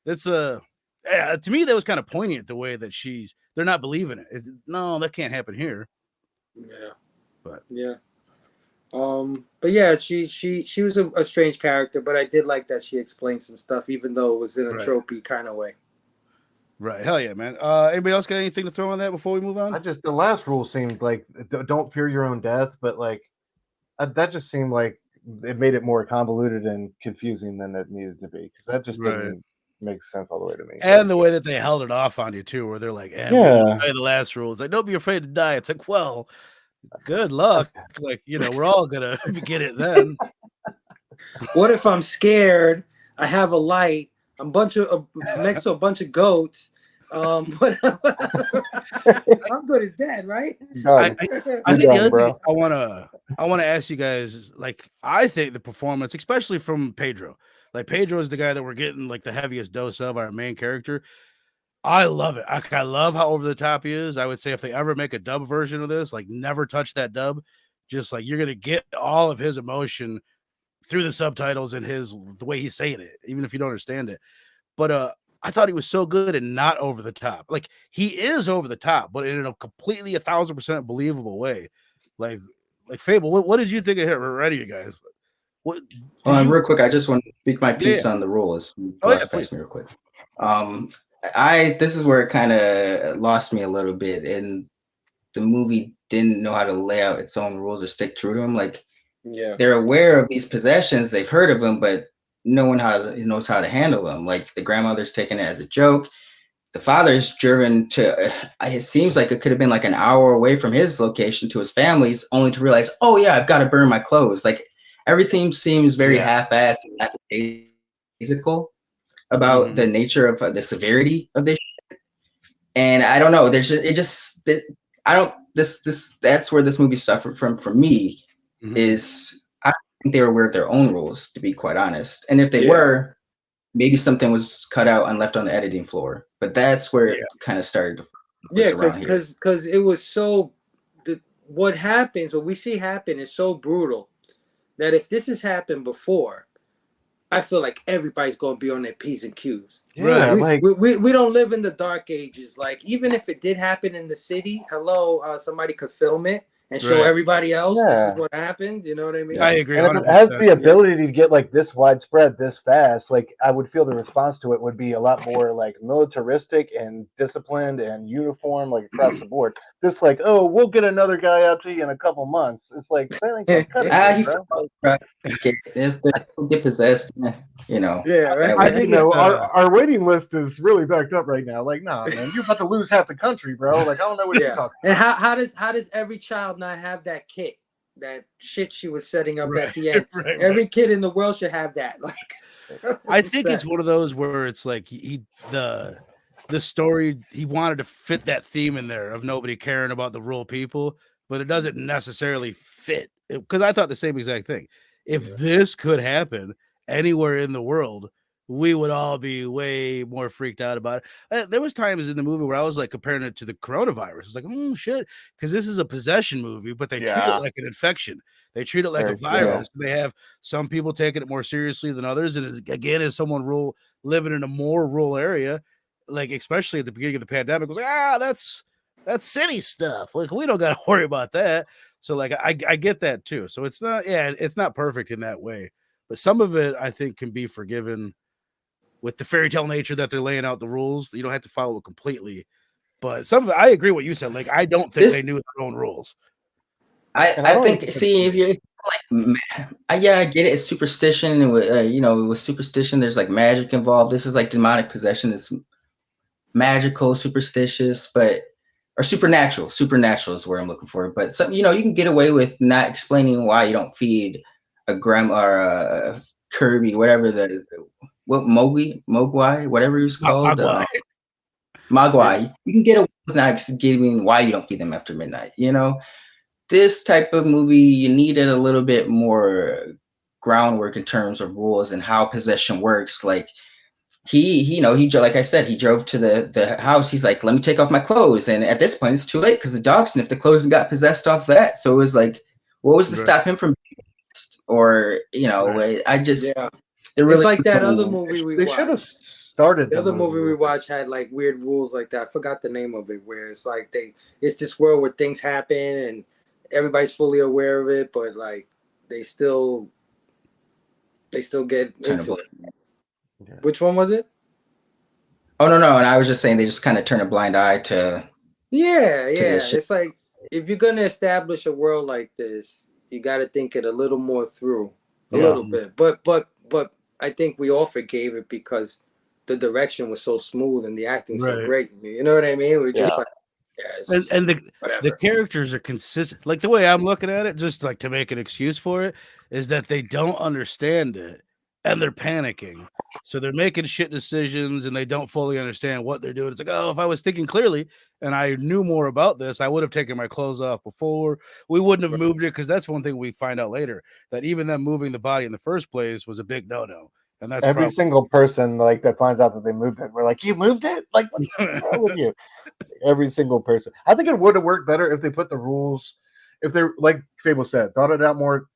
that's to me, that was kind of poignant the way that they're not believing it. No, that can't happen here. Yeah. But yeah. But yeah, she was a strange character, but I did like that she explained some stuff, even though it was in a tropey kind of way. Right. Hell yeah, man. Anybody else got anything to throw on that before we move on? The last rule seemed like don't fear your own death, but like that just seemed like it made it more convoluted and confusing than it needed to be, because that just didn't make sense all the way to me. And the way that they held it off on you too, where they're like, the last rule. It's like, don't be afraid to die. It's like, well, good luck. Like, we're all gonna get it then. What if I'm scared? I have a light. I'm next to a bunch of goats. I'm good as dead, right? I think the other thing I wanna ask you guys is, like, I think the performance, especially from Pedro, like Pedro is the guy that we're getting like the heaviest dose of, our main character. I love it. I love how over the top he is. I would say if they ever make a dub version of this, like never touch that dub. Just like you're gonna get all of his emotion through the subtitles and the way he's saying it, even if you don't understand it. But I thought he was so good and not over the top. Like he is over the top, but in a completely 1,000% believable way. Like Phable, what did you think of him? Ready, you guys? What? Real quick, I just want to speak my piece Yeah. on the rules. Oh yeah, please. Past me real quick. This is where it kind of lost me a little bit, and the movie didn't know how to lay out its own rules or stick true to them. Like, Yeah. they're aware of these possessions, they've heard of them, but no one knows how to handle them. Like, the grandmother's taking it as a joke. The father's driven to, it seems like it could have been like an hour away from his location to his family's, only to realize, oh yeah, I've got to burn my clothes. Like, everything seems very half-assed and lackadaisical about the nature of the severity of this. And I don't know. That's where this movie suffered from for me. Is I don't think they were aware of their own rules, to be quite honest. And if they were, maybe something was cut out and left on the editing floor. But that's where it kind of started to. Yeah, because it was so. What happens, what we see happen, is so brutal that if this has happened before, I feel like everybody's gonna be on their P's and Q's. Yeah, we don't live in the dark ages. Like, even if it did happen in the city, somebody could film it and show everybody else this is what happens. You know what I mean? I agree. And if it has the ability to get like this widespread this fast, like, I would feel the response to it would be a lot more like militaristic and disciplined and uniform, like across the board. Just like, oh, we'll get another guy out to you in a couple months. It's like, bro. If they get possessed, you know. Yeah, right. I think our waiting list is really backed up right now. Like, nah, man, you're about to lose half the country, bro. Like, I don't know what you're talking about. And how does every child not have that kit, that shit she was setting up at the end? Every kid in the world should have that. Like, I think it's one of those where it's like the story, he wanted to fit that theme in there of nobody caring about the rural people, but it doesn't necessarily fit. Because I thought the same exact thing. If this could happen anywhere in the world, we would all be way more freaked out about it. There was times in the movie where I was like comparing it to the coronavirus. It's like, oh shit, because this is a possession movie, but they treat it like an infection. They treat it like a virus. They have some people taking it more seriously than others. And again, as someone living in a more rural area, like especially at the beginning of the pandemic, was like, that's city stuff. Like, we don't got to worry about that. So like I get that too. So it's not perfect in that way, but some of it I think can be forgiven with the fairy tale nature that they're laying out the rules. You don't have to follow it completely, but some of it, I agree what you said. Like, I don't think they knew their own rules. I think, see, if you're like, I get it. It's superstition, and with superstition, there's like magic involved. This is like demonic possession. It's magical, superstitious, or supernatural. Supernatural is where I'm looking for. But some, you can get away with not explaining why you don't feed a grandma or a Kirby, whatever Mogwai, whatever he was called. Mogwai. You can get away with not giving why you don't feed them after midnight. This type of movie, you needed a little bit more groundwork in terms of rules and how possession works. Like, he like I said, he drove to the house. He's like, let me take off my clothes. And at this point, it's too late because the dog sniffed the clothes and got possessed off that. So it was like, what was to stop him from being possessed? Or, I just, really, it's like that other movie we watched. They should have started. The other movie we watched had like weird rules like that. I forgot the name of it, where it's like it's this world where things happen and everybody's fully aware of it, but like they still get into it. Yeah. Which one was it? Oh no! And I was just saying they just kind of turn a blind eye to. Yeah. It's like, if you're gonna establish a world like this, you got to think it a little more through, a little bit. But I think we all forgave it because the direction was so smooth and the acting so great. You know what I mean? We're just like. Yeah, and the characters are consistent. Like, the way I'm looking at it, just like to make an excuse for it, is that they don't understand it and they're panicking. So they're making shit decisions and they don't fully understand what they're doing. It's like, oh, if I was thinking clearly and I knew more about this, I would have taken my clothes off before. We wouldn't have moved it, because that's one thing we find out later, that even them moving the body in the first place was a big no-no. And that's every single person like that finds out that they moved it. We're like, you moved it? Like, what's wrong with you? Every single person. I think it would have worked better if they put the rules, if they're like Phable said, thought it out more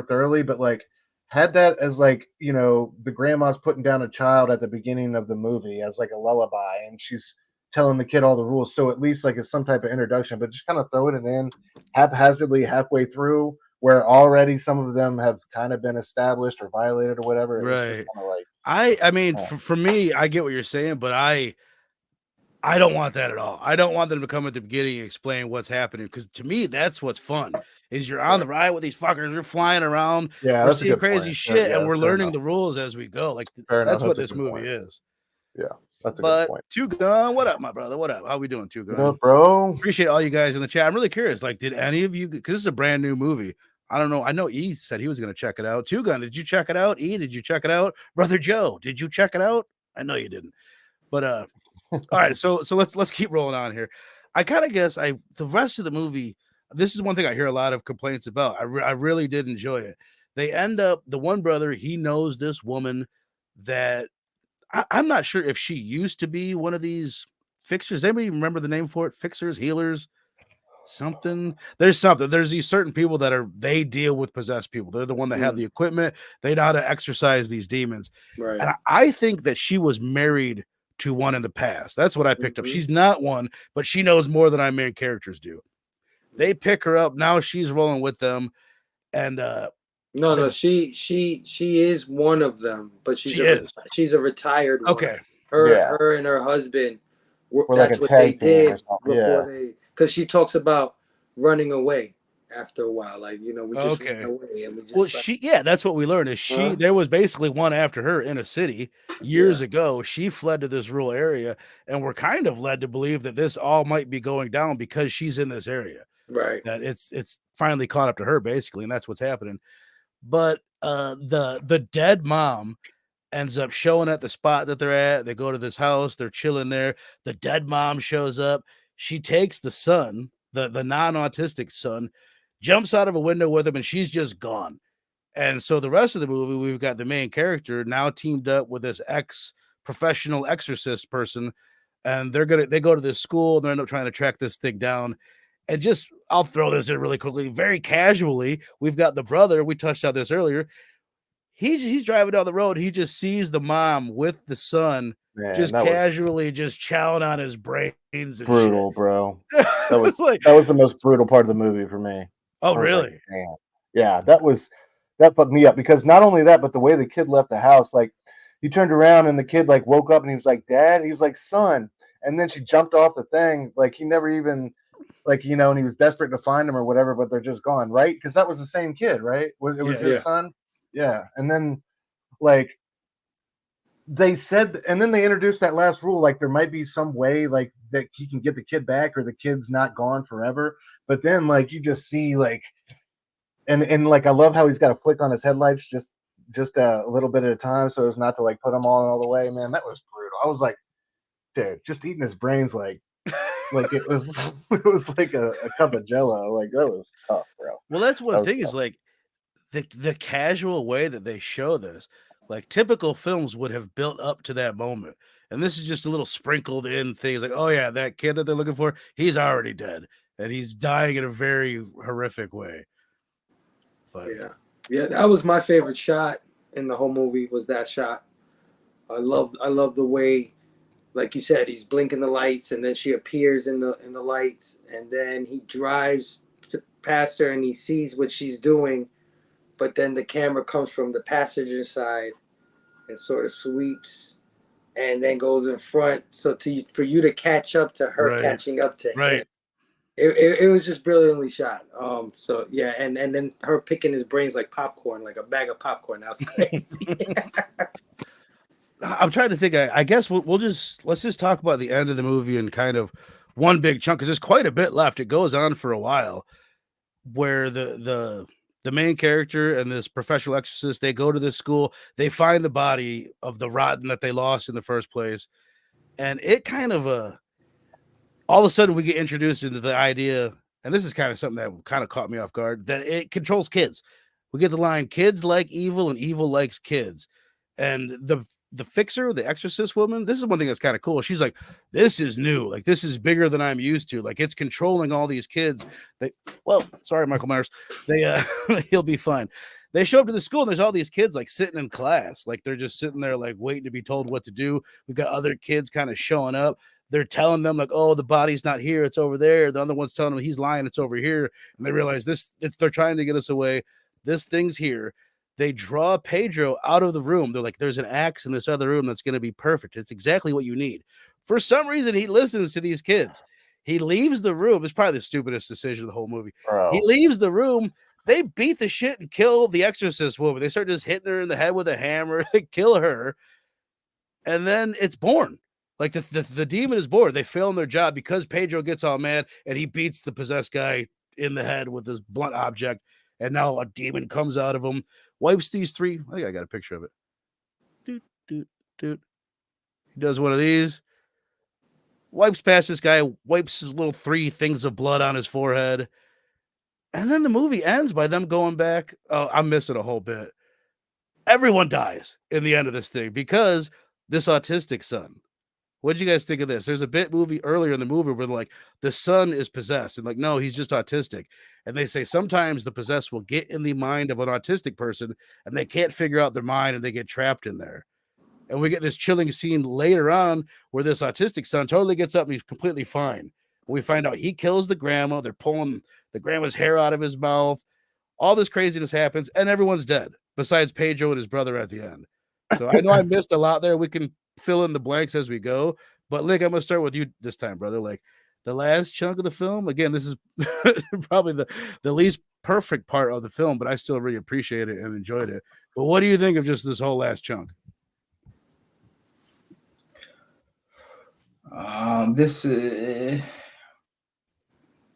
thoroughly, but like had that as like, the grandma's putting down a child at the beginning of the movie as like a lullaby, and she's telling the kid all the rules. So at least like it's some type of introduction, but just kind of throwing it in haphazardly halfway through where already some of them have kind of been established or violated or whatever. It was just Right. kind of like, I mean, for me, I get what you're saying, but I don't want that at all. I don't want them to come at the beginning and explain what's happening, because to me, that's what's fun. Is you're on the ride with these fuckers, you're flying around, yeah, we're that's a seeing good crazy point. shit, and we're Fair learning enough. the rules as we go. Like Fair enough. that's what That's a this good movie point. is. Yeah, that's a good But point. Two Gun, what up, my brother? What up? How we doing, Two What Gun? up, bro? Appreciate all you guys in the chat. I'm really curious. Like, did any of you? Because this is a brand new movie. I don't know. I know E said he was going to check it out. Two Gun, did you check it out? E, did you check it out? Brother Joe, did you check it out? I know you didn't. But all right, so let's keep rolling on here. I kind of guess the rest of the movie. This is one thing I hear a lot of complaints about. I really did enjoy it. They end up, the one brother, he knows this woman that I'm not sure if she used to be one of these fixers. Anybody remember the name for it? Fixers, healers, something. There's something. There's these certain people that they deal with possessed people. They're the one that have the equipment. They know how to exorcise these demons. Right. And I think that she was married to one in the past. That's what I picked up. She's not one, but she knows more than our main characters do. They pick her up. Now she's rolling with them. And no, she is one of them, but she's a retired one. Okay. Her and her husband, that's like what they did before they, because she talks about running away after a while, like, you know, we just ran away and we just that's what we learned is there was basically one after her in a city years ago. She fled to this rural area, and we're kind of led to believe that this all might be going down because she's in this area, right? That it's finally caught up to her basically, and that's what's happening. But the dead mom ends up showing at the spot that they're at. They go to this house, they're chilling there. The dead mom shows up. She takes the son, the non-autistic son, jumps out of a window with him, and she's just gone. And so the rest of the movie, we've got the main character now teamed up with this professional exorcist person, and they go to this school, and they end up trying to track this thing down. And just, I'll throw this in really quickly, very casually. We've got the brother. We touched on this earlier. He's driving down the road. He just sees the mom with the son, just casually just chowing on his brains. And brutal, shit. Bro. That was that was the most brutal part of the movie for me. Oh, really? Like, damn. Yeah, that fucked me up, because not only that, but the way the kid left the house, like he turned around and the kid like woke up and he was like, "Dad," he's like, "Son," and then she jumped off the thing, like he never even, like, you know, and he was desperate to find him or whatever, but they're just gone, right? Because that was the same kid, right? It was his son. Yeah, and then like they said, and then they introduced that last rule, like there might be some way like that he can get the kid back, or the kid's not gone forever. But then like you just see like, and like I love how he's got to flick on his headlights just a little bit at a time, so as not to like put them all the way. Man, that was brutal. I was like, dude, just eating his brains like it was like a cup of Jello. Like that was tough, bro. Well, that's one thing is like the casual way that they show this, like typical films would have built up to that moment, and this is just a little sprinkled in things like, oh yeah, that kid that they're looking for, he's already dead and he's dying in a very horrific way. But yeah, that was my favorite shot in the whole movie, was that shot. I love the way, like you said, he's blinking the lights and then she appears in the lights, and then he drives past her and he sees what she's doing. But then the camera comes from the passenger side and sort of sweeps and then goes in front. So for you to catch up to her catching up to him. It was just brilliantly shot. So yeah, and then her picking his brains like popcorn, like a bag of popcorn. That was crazy. I'm trying to think. I guess let's just talk about the end of the movie and kind of one big chunk, because there's quite a bit left. It goes on for a while, where the main character and this professional exorcist, they go to this school, they find the body of the rotten that they lost in the first place, and it kind of all of a sudden we get introduced into the idea, and this is kind of something that kind of caught me off guard, that it controls kids. We get the line, kids like evil and evil likes kids. And the fixer, the exorcist woman, this is one thing that's kind of cool. She's like, this is new. Like, this is bigger than I'm used to. Like, it's controlling all these kids. Sorry, Michael Myers. He'll be fine. They show up to the school and there's all these kids like sitting in class. Like, they're just sitting there like waiting to be told what to do. We've got other kids kind of showing up. they're telling them like, oh, the body's not here, it's over there. The other one's telling them he's lying, it's over here. And they realize they're trying to get us away. This thing's here. They draw Pedro out of the room. They're like, there's an axe in this other room that's going to be perfect. It's exactly what you need. For some reason, he listens to these kids. He leaves the room. It's probably the stupidest decision of the whole movie. Bro. He leaves the room. They beat the shit and kill the exorcist woman. They start just hitting her in the head with a hammer. They kill her. And then it's born. Like the demon is born. They fail in their job because Pedro gets all mad and he beats the possessed guy in the head with this blunt object. And now a demon comes out of him, wipes these three. I think I got a picture of it. Doot, doot, doot. He does one of these. Wipes past this guy, wipes his little 3 things of blood on his forehead. And then the movie ends by them going back. Oh, I'm missing a whole bit. Everyone dies in the end of this thing because this autistic son. What did you guys think of this? There's a bit movie earlier in the movie where like the son is possessed and like, no, he's just autistic. And they say sometimes the possessed will get in the mind of an autistic person and they can't figure out their mind and they get trapped in there. And we get this chilling scene later on where this autistic son totally gets up and he's completely fine. We find out he kills the grandma. They're pulling the grandma's hair out of his mouth. All this craziness happens and everyone's dead besides Pedro and his brother at the end. So I know I missed a lot there. We can fill in the blanks as we go. But Lynk, I'm going to start with you this time, brother. Like the last chunk of the film, again, this is probably the least perfect part of the film, but I still really appreciate it and enjoyed it. But what do you think of just this whole last chunk? This is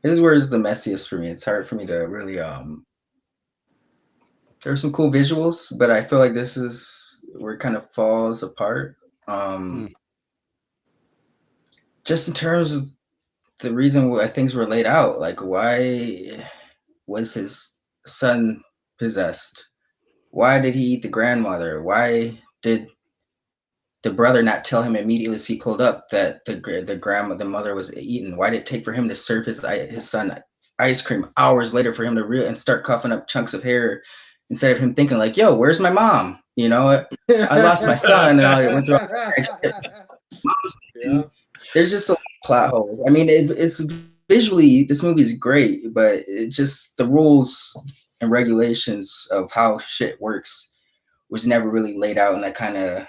where it's the messiest for me. It's hard for me to really there's some cool visuals, but I feel like this is where it kind of falls apart. Just in terms of the reason why things were laid out, like why was his son possessed? Why did he eat the grandmother? Why did the brother not tell him immediately as he pulled up that the mother was eaten? Why did it take for him to serve his son ice cream hours later for him to and start coughing up chunks of hair instead of him thinking like, yo, where's my mom? You know, I lost my son and I went through yeah. There's just a plot hole. I mean, it's visually, this movie is great, but it just, the rules and regulations of how shit works was never really laid out, and that kind of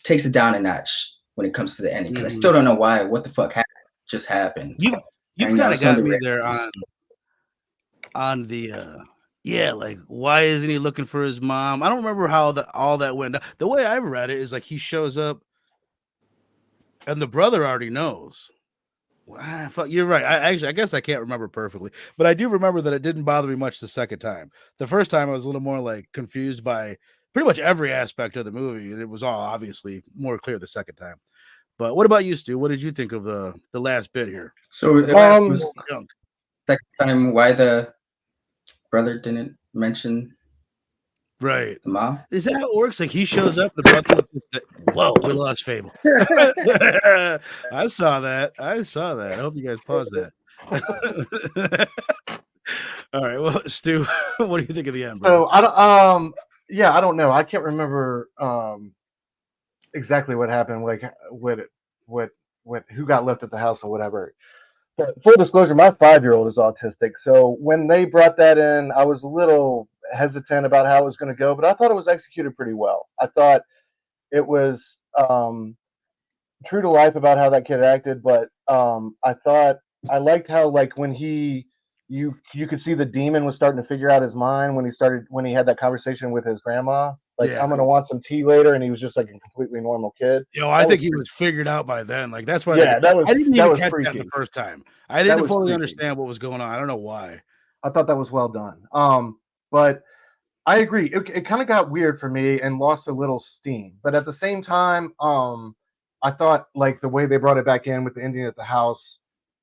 takes it down a notch when it comes to the ending, because I still don't know what the fuck just happened. You've kind of got me there on the yeah, like why isn't he looking for his mom? I don't remember how all that went down. The way I read it is like he shows up and the brother already knows. Fuck, you're right. I guess I can't remember perfectly, but I do remember that it didn't bother me much the second time. The first time I was a little more like confused by pretty much every aspect of the movie, and it was all obviously more clear the second time. But what about you, Stu? What did you think of the last bit here? So the last was second time why the brother didn't mention right the mom? Is that how it works? Like he shows up, the brother. Whoa, we lost Phable. I saw that. I hope you guys paused that. All right. Well, Stu, what do you think of the end? So I don't know. I can't remember exactly what happened, like who got left at the house or whatever. But full disclosure, my 5-year-old is autistic. So when they brought that in, I was a little hesitant about how it was going to go, but I thought it was executed pretty well. I thought it was true to life about how that kid acted, but I thought I liked how like when you could see the demon was starting to figure out his mind when he had that conversation with his grandma. Like, I'm gonna want some tea later, and he was just like a completely normal kid. I think he was figured out by then. Like that's why. Yeah, I didn't even catch that the first time. I didn't fully understand what was going on. I don't know why. I thought that was well done. But I agree. It kind of got weird for me and lost a little steam. But at the same time, I thought like the way they brought it back in with the Indian at the house,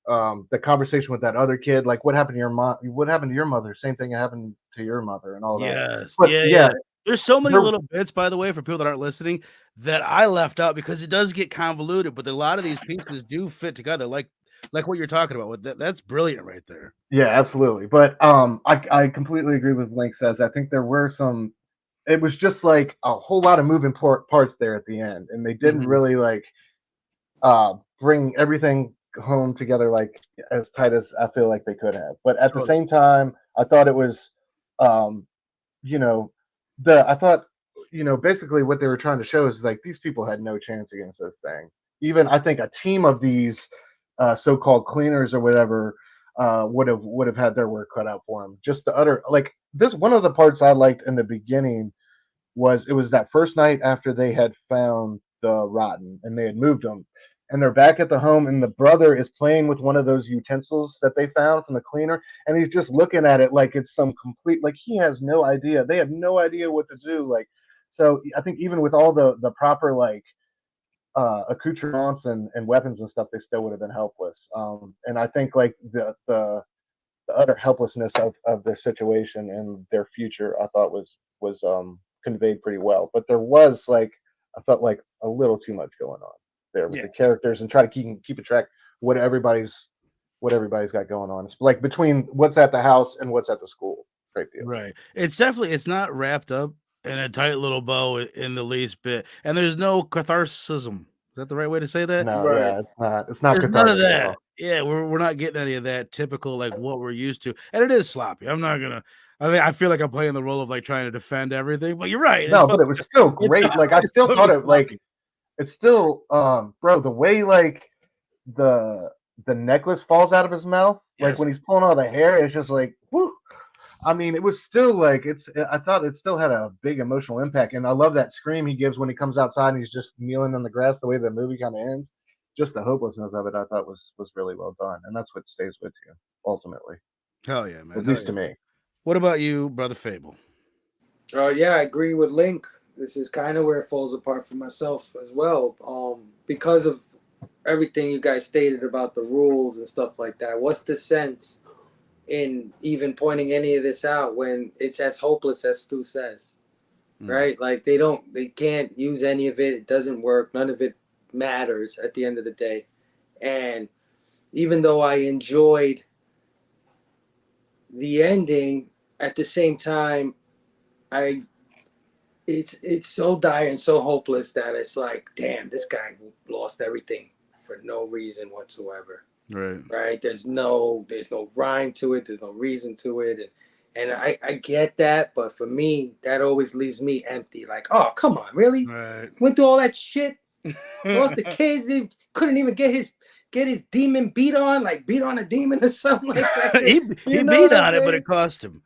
the conversation with that other kid, like what happened to your mom? What happened to your mother? Same thing happened to your mother and all that. Yes. But, yeah. There's so many little bits, by the way, for people that aren't listening, that I left out because it does get convoluted. But a lot of these pieces do fit together, like what you're talking about. That's brilliant right there. Yeah, absolutely. But I completely agree with Lynk says. I think there were some. It was just like a whole lot of moving parts there at the end, and they didn't really like bring everything home together like as tight as I feel like they could have. But at the Totally. same time, I thought it was, you know, I thought, basically what they were trying to show is like these people had no chance against this thing. Even I think a team of these so-called cleaners or whatever would have had their work cut out for them. Just the utter like this. One of the parts I liked in the beginning was it was that first night after they had found the rotten and they had moved them, and they're back at the home, and the brother is playing with one of those utensils that they found from the cleaner, and he's just looking at it like it's some complete, like he has no idea. They have no idea what to do. Like, so I think even with all the proper like accoutrements and weapons and stuff, they still would have been helpless. And I think like the utter helplessness of their situation and their future, I thought was conveyed pretty well. But there was like I felt like a little too much going on there with the characters and try to keep a track what everybody's got going on. It's like between what's at the house and what's at the school. Great deal. Right. It's not wrapped up in a tight little bow in the least bit, and there's no catharsism. Is that the right way to say that? No, Right. yeah, it's not There's none of cathartic at that. all. Yeah, we're not getting any of that typical like what we're used to, and it is sloppy. I'm not gonna. I mean, I feel like I'm playing the role of like trying to defend everything, but you're right. No, but it was still it's great. Like I it's still totally thought it like sloppy. it's still bro, the way like the necklace falls out of his mouth, like Yes. when he's pulling all the hair, it's just like whoo. I mean, it was still like I thought it still had a big emotional impact, and I love that scream he gives when he comes outside and he's just kneeling on the grass. The way the movie kind of ends, just the hopelessness of it, I thought was really well done, and that's what stays with you ultimately, Hell yeah, man. at Hell least to yeah. me. What about you, brother Phable? Yeah, I agree with Link. This is kind of where it falls apart for myself as well. Because of everything you guys stated about the rules and stuff like that. What's the sense in even pointing any of this out when it's as hopeless as Stu says? Right? Like they can't use any of it. It doesn't work. None of it matters at the end of the day. And even though I enjoyed the ending, at the same time, it's so dire and so hopeless that it's like, damn, this guy lost everything for no reason whatsoever. Right? There's no rhyme to it. There's no reason to it. And I get that, but for me, that always leaves me empty. Like, oh, come on, really? Right. Went through all that shit, lost the kids, he couldn't even get his demon beat on a demon or something like that. he beat on it, but it cost him.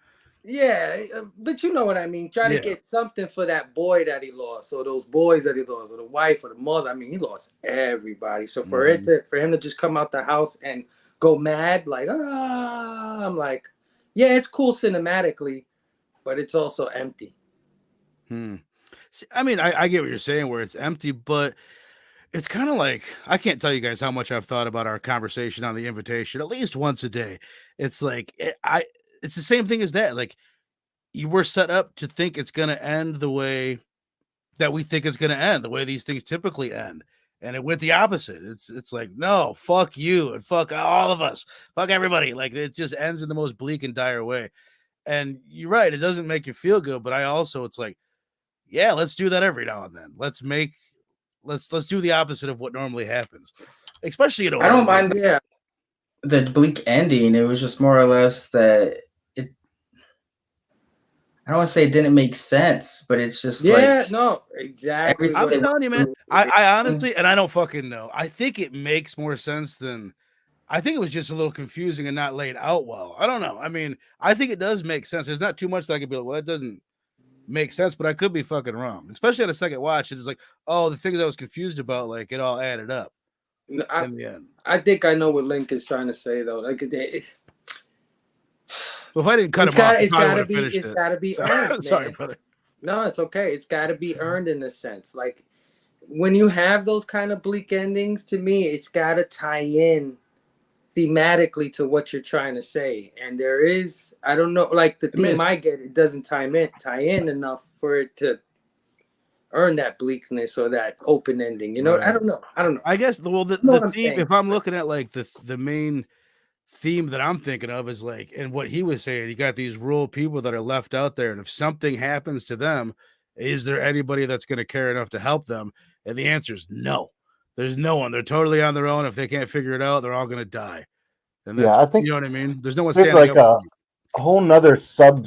Yeah, but you know what I mean. Try to get something for that boy that he lost, or those boys that he lost, or the wife, or the mother. I mean, he lost everybody. So for him to just come out the house and go mad, like I'm like, yeah, it's cool cinematically, but it's also empty. See, I mean, I get what you're saying, where it's empty, but it's kind of like I can't tell you guys how much I've thought about our conversation on the invitation at least once a day. It's like it's the same thing as that. Like you were set up to think it's going to end the way that we think it's going to end, the way these things typically end. And it went the opposite. It's like, no, fuck you and fuck all of us. Fuck everybody. Like it just ends in the most bleak and dire way. And you're right, it doesn't make you feel good, but it's like, yeah, let's do that every now and then. Let's do the opposite of what normally happens. Especially I don't mind the bleak ending. It was just more or less that I don't want to say it didn't make sense, but it's just no, exactly. I'm telling you, man. I honestly, and I don't fucking know. I think it makes more sense than I think it was just a little confusing and not laid out well. I don't know. I mean, I think it does make sense. There's not too much that I could be like, well, it doesn't make sense, but I could be fucking wrong. Especially on a second watch, it's like, oh, the things I was confused about, like it all added up in the end. I think I know what Link is trying to say though. Like well, if I didn't cut him off, it's gotta be earned. Sorry, brother. No, it's okay. It's gotta be earned in a sense. Like when you have those kind of bleak endings, to me, it's gotta tie in thematically to what you're trying to say. And there is, I don't know, like the theme I get, it doesn't tie in enough for it to earn that bleakness or that open ending. You know, right. I don't know. I guess the theme, if I'm looking at like the main theme that I'm thinking of is like, and what he was saying, you got these rural people that are left out there, and if something happens to them, is there anybody that's going to care enough to help them? And the answer is no. There's no one. They're totally on their own. If they can't figure it out, they're all gonna die. And that's, Yeah, I think you know what I mean. There's no one there's standing like up. a whole nother sub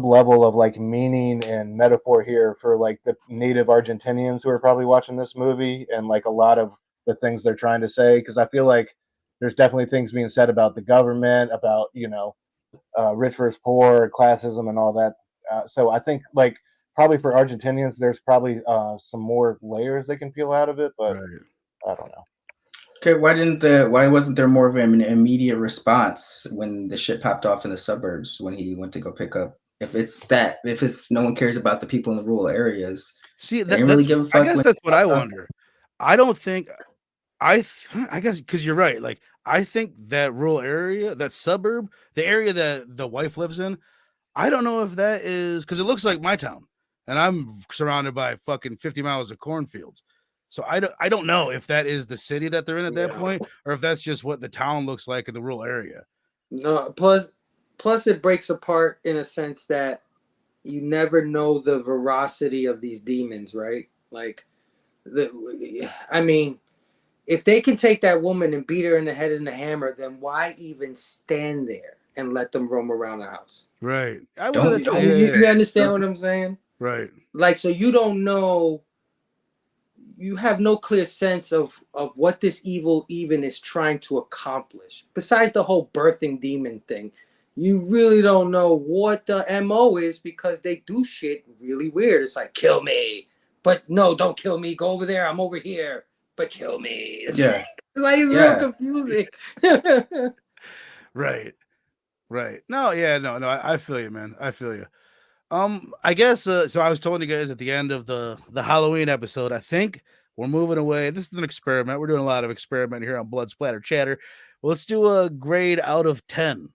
level of like meaning and metaphor here for like the native Argentinians who are probably watching this movie, and like a lot of the things they're trying to say, because I feel like there's definitely things being said about the government, about rich versus poor, classism, and all that. So I think like probably for Argentinians, there's probably some more layers they can peel out of it, but Right. I don't know. Okay, why wasn't there more of an immediate response when the shit popped off in the suburbs when he went to go pick up? If it's no one cares about the people in the rural areas, See, they didn't really give a I fuck guess when that's what I popped off. wonder. I don't think I guess because you're right. Like I think that rural area, that suburb, the area that the wife lives in, I don't know if that is because it looks like my town, and I'm surrounded by fucking 50 miles of cornfields. So I don't know if that is the city that they're in at that Yeah. point, or if that's just what the town looks like in the rural area. No, plus it breaks apart in a sense that you never know the veracity of these demons, right? Like I mean, if they can take that woman and beat her in the head in the hammer, then why even stand there and let them roam around the house? Right. I Don't- would. don't- You understand what I'm saying? Right. Like, so you don't know, you have no clear sense of what this evil even is trying to accomplish. Besides the whole birthing demon thing, you really don't know what the MO is, because they do shit really weird. It's like, kill me, but no, don't kill me. Go over there. I'm over here, but kill me. It's Yeah. like it's Yeah. real confusing. Right. Right. No, yeah, no, I feel you, man. I feel you. I guess so I was telling you guys at the end of the Halloween episode, I think we're moving away. This is an experiment. We're doing a lot of experiment here on Blood Splatter Chatter. Well, let's do a grade out of 10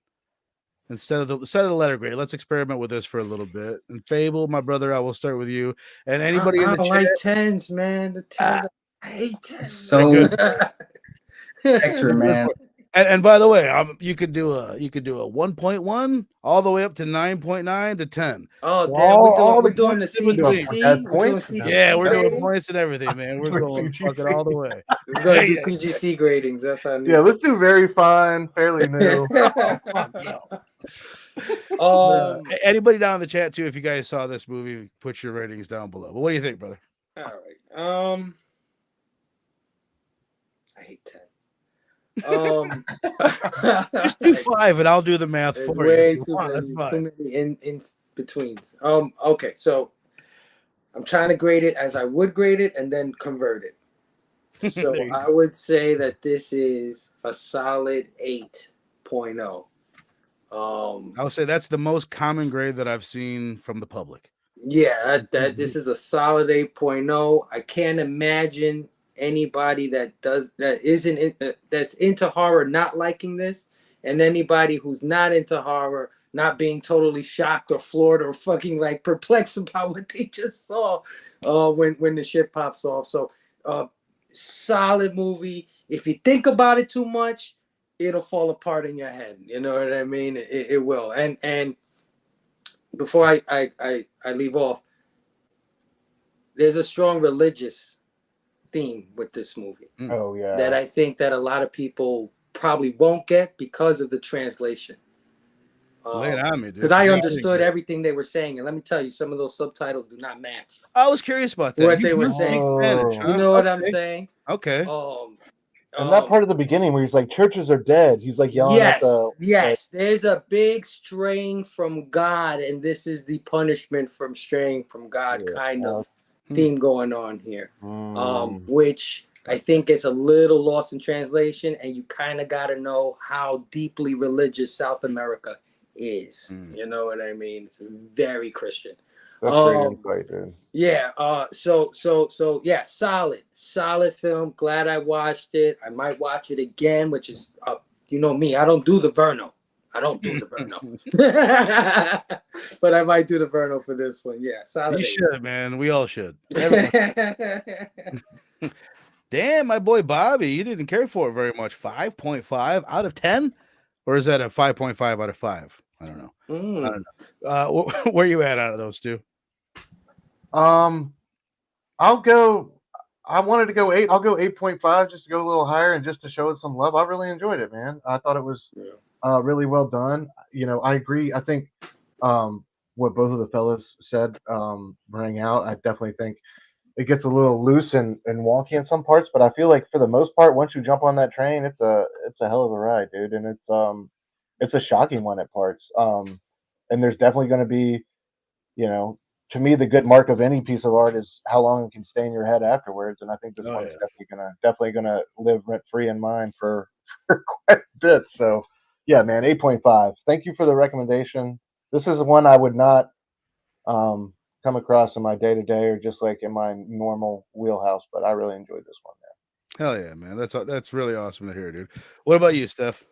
instead of the letter grade. Let's experiment with this for a little bit. And Phable, my brother, I will start with you. And anybody in I the don't chat, like tens, man. The tens, I hate tens. So extra, man. and by the way, you could do a 1.1 all the way up to 9.9 to 10. Oh So damn, all we're the doing the points in between. CGC. We're doing Points? CGC. Yeah, we're doing grading. points and everything, man. We're Doing going CGC. fucking all the way. We're gonna do Yeah. CGC gradings. That's how. Yeah, let's do very fine, fairly new. Oh, fuck no. Anybody down in the chat too, if you guys saw this movie, put your ratings down below. But what do you think, brother? All right. I hate 10. Just do 5 and I'll do the math There's for way you. too That's many fine. in betweens. Okay, so I'm trying to grade it as I would grade it and then convert it. So There you I would say that this is a solid 8.0. I would say that's the most common grade that I've seen from the public. Yeah, that this is a solid 8.0. I can't imagine anybody that's into horror not liking this, and anybody who's not into horror not being totally shocked or floored or fucking like perplexed about what they just saw when the shit pops off. So solid movie. If you think about it too much, it'll fall apart in your head. You know what I mean? It will. And before I leave off, there's a strong religious theme with this movie Oh yeah. that I think that a lot of people probably won't get because of the translation. Lay it on me, dude. Because I understood everything they were saying, and let me tell you, some of those subtitles do not match I was curious about that. what they were saying. Spanish, huh? You know what I'm saying? Okay. And that part of the beginning where he's like, churches are dead. He's like yelling at the. Yes. There's a big straying from God, and this is the punishment from straying from God kind of theme going on here. Which I think is a little lost in translation, and you kind of got to know how deeply religious South America is. You know what I mean? It's very Christian. That's great insight, dude. Yeah. So yeah, solid film. Glad I watched it. I might watch it again, which is you know me, I don't do the Verno. But I might do the Verno for this one. Yeah, solid. You should, man. We all should. Damn, my boy Bobby, you didn't care for it very much. 5.5 out of 10? Or is that a 5.5 out of 5? I don't know. I don't know. Where you at out of those two? I'll go I wanted to go 8. I'll go 8.5 just to go a little higher and just to show it some love. I really enjoyed it, man. I thought it was really well done. You know, I agree. I think what both of the fellas said rang out. I definitely think it gets a little loose and wonky in some parts, but I feel like for the most part, once you jump on that train, it's a hell of a ride, dude, and it's a shocking one at parts. And there's definitely going to be, you know, to me, the good mark of any piece of art is how long it can stay in your head afterwards. And I think this one's definitely gonna live rent free in mine for quite a bit. So, yeah, man, 8.5. Thank you for the recommendation. This is one I would not come across in my day to day or just like in my normal wheelhouse, but I really enjoyed this one, man. Hell yeah, man. That's really awesome to hear, dude. What about you, Steph?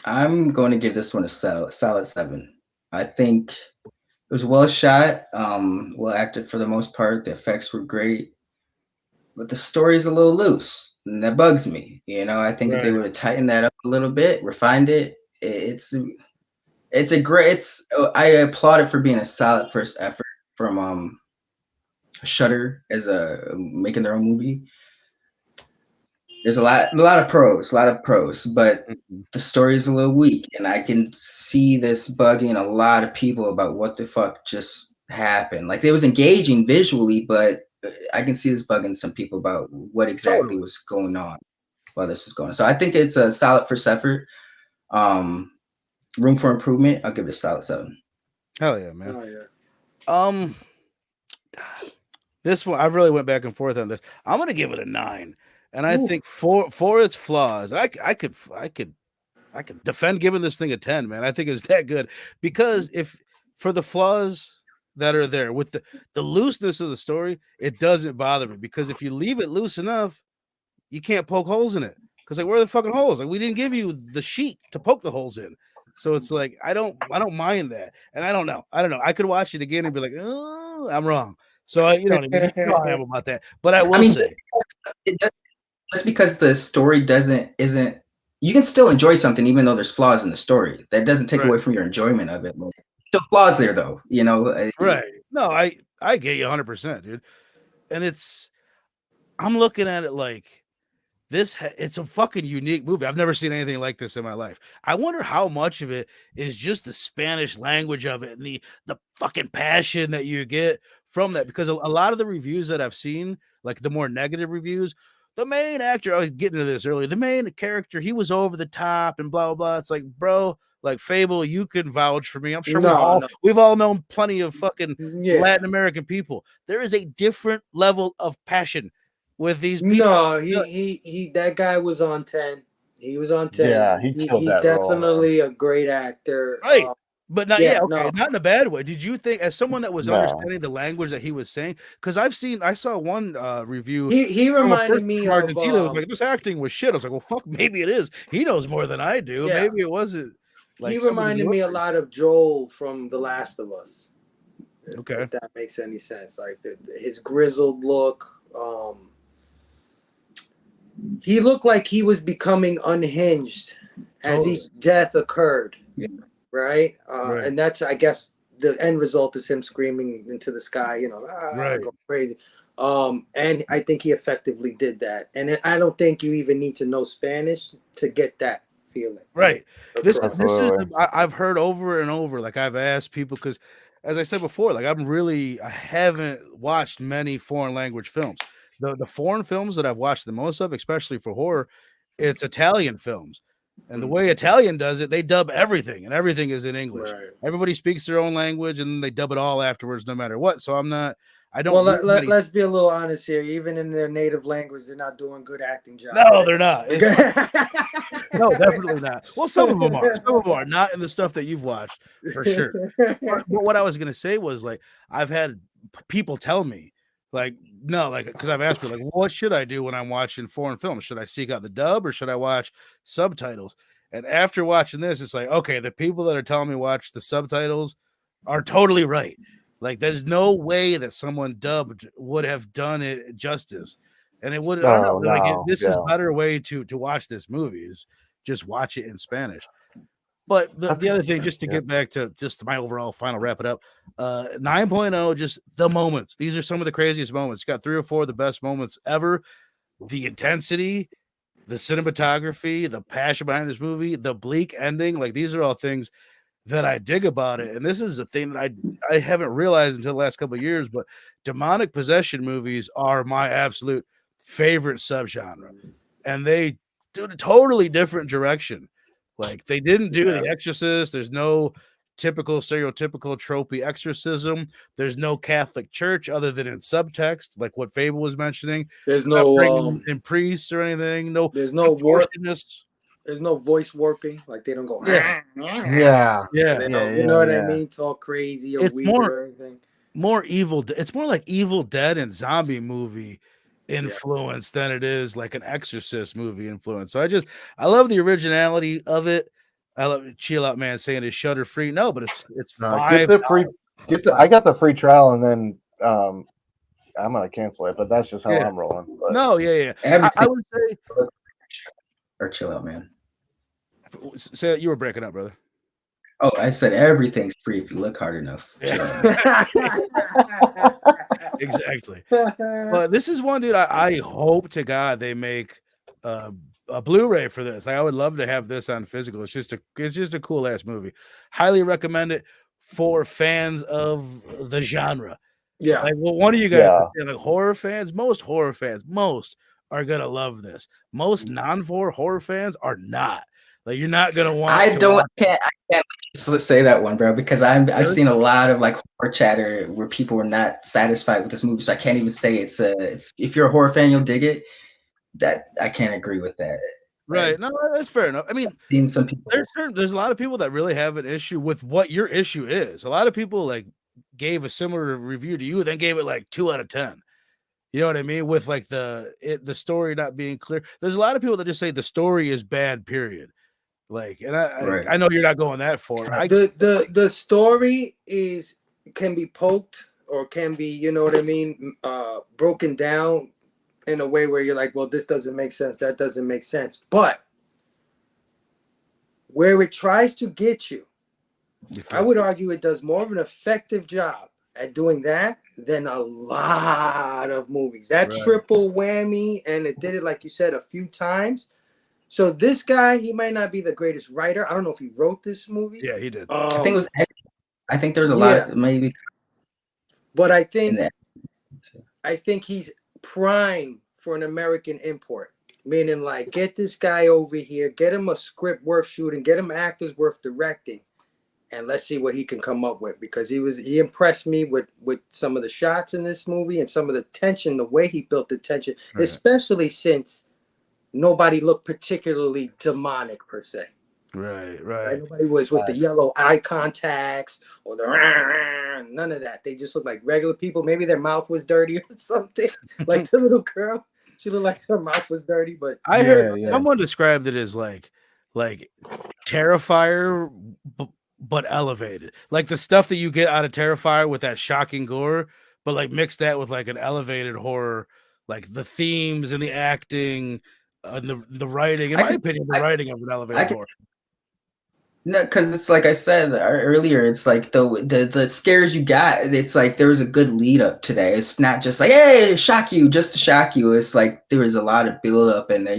I'm going to give this one a solid 7. I think it was well shot, well acted for the most part. The effects were great, but the story's a little loose, and that bugs me. You know, I think if they would have tightened that up a little bit, refined it, it's a great. I applaud it for being a solid first effort from Shudder as making their own movie. There's a lot of pros, but the story is a little weak, and I can see this bugging a lot of people about what the fuck just happened. Like, it was engaging visually, but I can see this bugging some people about what exactly was going on while this was going on. So I think it's a solid first effort. Room for improvement. I'll give it a solid 7. Hell yeah, man. This one I really went back and forth on this. I'm gonna give it a 9. And I think for its flaws, I could defend giving this thing a 10, man. I think it's that good because if for the flaws that are there with the looseness of the story, it doesn't bother me because if you leave it loose enough, you can't poke holes in it. Because like, where are the fucking holes? Like, we didn't give you the sheet to poke the holes in. So it's like I don't mind that, and I don't know. I could watch it again and be like, oh, I'm wrong. So you know I am about that. But I will say. Just because the story isn't you can still enjoy something even though there's flaws in the story. That doesn't take away from your enjoyment of it. Still flaws there though, you know. Right. No, I get you 100%, dude. And I'm looking at it like this. It's a fucking unique movie. I've never seen anything like this in my life. I wonder how much of it is just the Spanish language of it and the fucking passion that you get from that. Because a lot of the reviews that I've seen, like the more negative reviews, the main actor, I was getting to this earlier, the main character, he was over the top and blah, blah, blah. It's like, bro, like Phable, you can vouch for me. I'm sure we've all known plenty of fucking Latin American people. There is a different level of passion with these people. No, he that guy was on 10. He was on 10. Yeah, he's definitely a great actor. Right. But not not in a bad way. Did you think, as someone that was understanding the language that he was saying? Because I saw one review. He reminded me from Argentina. Like, this acting was shit. I was like, well, fuck, maybe it is. He knows more than I do. Yeah. Maybe it wasn't. Like, he reminded me a lot of Joel from The Last of Us. Okay, if that makes any sense. Like his grizzled look. He looked like he was becoming unhinged as each death occurred. Yeah. Right? And that's, I guess, the end result is him screaming into the sky, you know, go crazy. And I think he effectively did that. And I don't think you even need to know Spanish to get that feeling. Right. This is I've heard over and over. Like, I've asked people because, as I said before, like I haven't watched many foreign language films. The foreign films that I've watched the most of, especially for horror, it's Italian films. And the way Italian does it, they dub everything, and everything is in English. Right. Everybody speaks their own language, and then they dub it all afterwards, no matter what. So I don't. Well, let's be a little honest here. Even in their native language, they're not doing good acting jobs. No, they're not. No, definitely not. Well, some of them are. Some of them are not in the stuff that you've watched, for sure. But what I was gonna say was, like, I've had people tell me, like, no, like, because I've asked people, like, what should I do when I'm watching foreign films? Should I seek out the dub or should I watch subtitles? And after watching this, it's like, okay, the people that are telling me watch the subtitles are totally right. Like, there's no way that someone dubbed would have done it justice. And it would, this is a better way to watch this movie is just watch it in Spanish. But the other thing, just to get back to just my overall final wrap it up, 9.0, just the moments. These are some of the craziest moments. It's got 3 or 4 of the best moments ever. The intensity, the cinematography, the passion behind this movie, the bleak ending. Like, these are all things that I dig about it. And this is a thing that I haven't realized until the last couple of years, but demonic possession movies are my absolute favorite subgenre. And they do a totally different direction. Like, they didn't do The Exorcist. There's no typical stereotypical tropey exorcism. There's no Catholic church other than in subtext, like what Phable was mentioning. There's no in priests or anything. No, there's no contortionists. There's no voice warping. Like, they don't go Yeah. you know what I mean? Talk crazy or It's weird or anything. More evil. It's more like Evil Dead and zombie movie influence than it is like an Exorcist movie influence. So I love the originality of it. I love Chill Out Man saying it's shutter free. No, but it's get the free. I got the free trial, and then I'm gonna cancel it. But that's just how I'm rolling. But. No, yeah. I would say or Chill Out Man. Say you were breaking up, brother. Oh, I said everything's free if you look hard enough. Exactly. But this is one, dude. I hope to God they make a Blu-ray for this. I would love to have this on physical. It's just a cool ass movie. Highly recommend it for fans of the genre. Yeah. Like, well, one of you guys like horror fans. Most horror fans, are gonna love this. Most non-horror fans are not. Like, you're not gonna want. I can't say that one, bro, because I've seen a lot of like horror chatter where people were not satisfied with this movie, so I can't even say it's if you're a horror fan, you'll dig it. That I can't agree with that. Right? No, that's fair enough. I mean, seen some people. There's a lot of people that really have an issue with what your issue is. A lot of people like gave a similar review to you, then gave it like 2 out of 10. You know what I mean? With like the story not being clear. There's a lot of people that just say the story is bad, period. Like, and I know you're not going that far. The story can be poked or can be, you know what I mean, broken down in a way where you're like, well, this doesn't make sense, that doesn't make sense. But where it tries to get you, I would argue it does more of an effective job at doing that than a lot of movies. That triple whammy, and it did it, like you said, a few times. So this guy, he might not be the greatest writer. I don't know if he wrote this movie. Yeah, he did. I think it was. I think there's a lot of maybe. But I think he's prime for an American import. Meaning, like, get this guy over here, get him a script worth shooting, get him actors worth directing, and let's see what he can come up with. Because he impressed me with some of the shots in this movie and some of the tension, the way he built the tension, especially since nobody looked particularly demonic per se. Right. Nobody was with the yellow eye contacts or the none of that. They just looked like regular people. Maybe their mouth was dirty or something. Like the little girl, she looked like her mouth was dirty. But I heard someone described it as like Terrifier, but elevated. Like the stuff that you get out of Terrifier with that shocking gore, but like mix that with like an elevated horror, like the themes and the acting. The writing, in my opinion, the writing of an elevated horror. No, because it's like I said earlier, it's like the scares you got. It's like there was a good lead up to that. It's not just like, hey, shock you just to shock you. It's like there was a lot of build up, and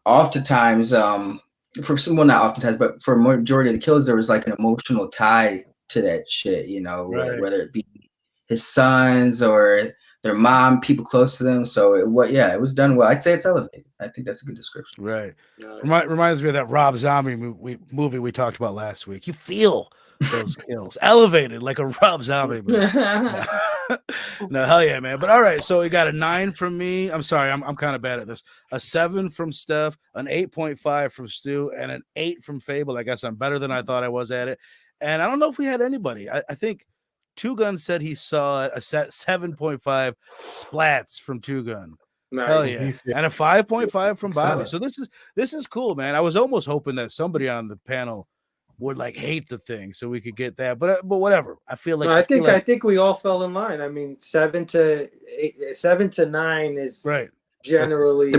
oftentimes, not oftentimes, but for majority of the kills, there was like an emotional tie to that shit. Whether it be his sons or their mom, people close to them. So it was done well. I'd say it's elevated. I think that's a good description. Right. Reminds me of that Rob Zombie movie we talked about last week. You feel those kills elevated like a Rob Zombie movie. No, hell yeah, man. But all right, so we got a 9 from me. I'm sorry, I'm kind of bad at this. A 7 from Steph, an 8.5 from Stu, and an 8 from Phable. I guess I'm better than I thought I was at it. And I don't know if we had anybody. I think Two Gun said he saw a 7.5 splats from Two Gun. Nice. Hell yeah. And a 5.5 from Bobby. So this is cool, man. I was almost hoping that somebody on the panel would like hate the thing so we could get that. But whatever. I feel like I think we all fell in line. I mean, 7 to 9 is right. Generally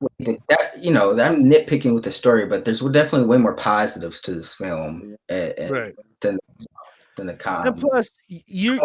that I'm nitpicking with the story, but there's definitely way more positives to this film Right. than the And cons. plus, you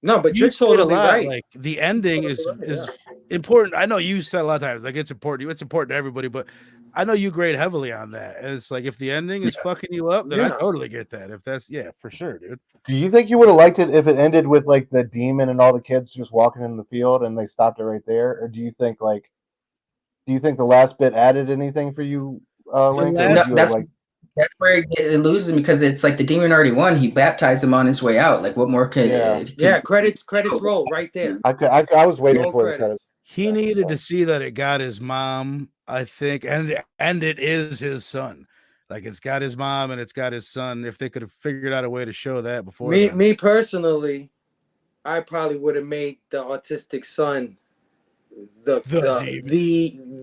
No, but you you're say it a totally lot. right. Like the ending You're is totally right, important. I know you said a lot of times like it's important. It's important to everybody, but I know you grade heavily on that. And it's like if the ending is fucking you up, then I Yeah. totally get that. If that's for sure, dude. Do you think you would have liked it if it ended with like the demon and all the kids just walking in the field and they stopped it right there, or do you think the last bit added anything for you, Link, or would No, you have like? that's where it loses me because it's like the demon already won. He baptized him on his way out. Like, what more could? Yeah. Yeah, credits roll right there. I was waiting Roll for the credits. credits. He needed to see that it got his mom, I think, and it is his son. Like it's got his mom and it's got his son. If they could have figured out a way to show that before then. Me personally, I probably would have made the autistic son the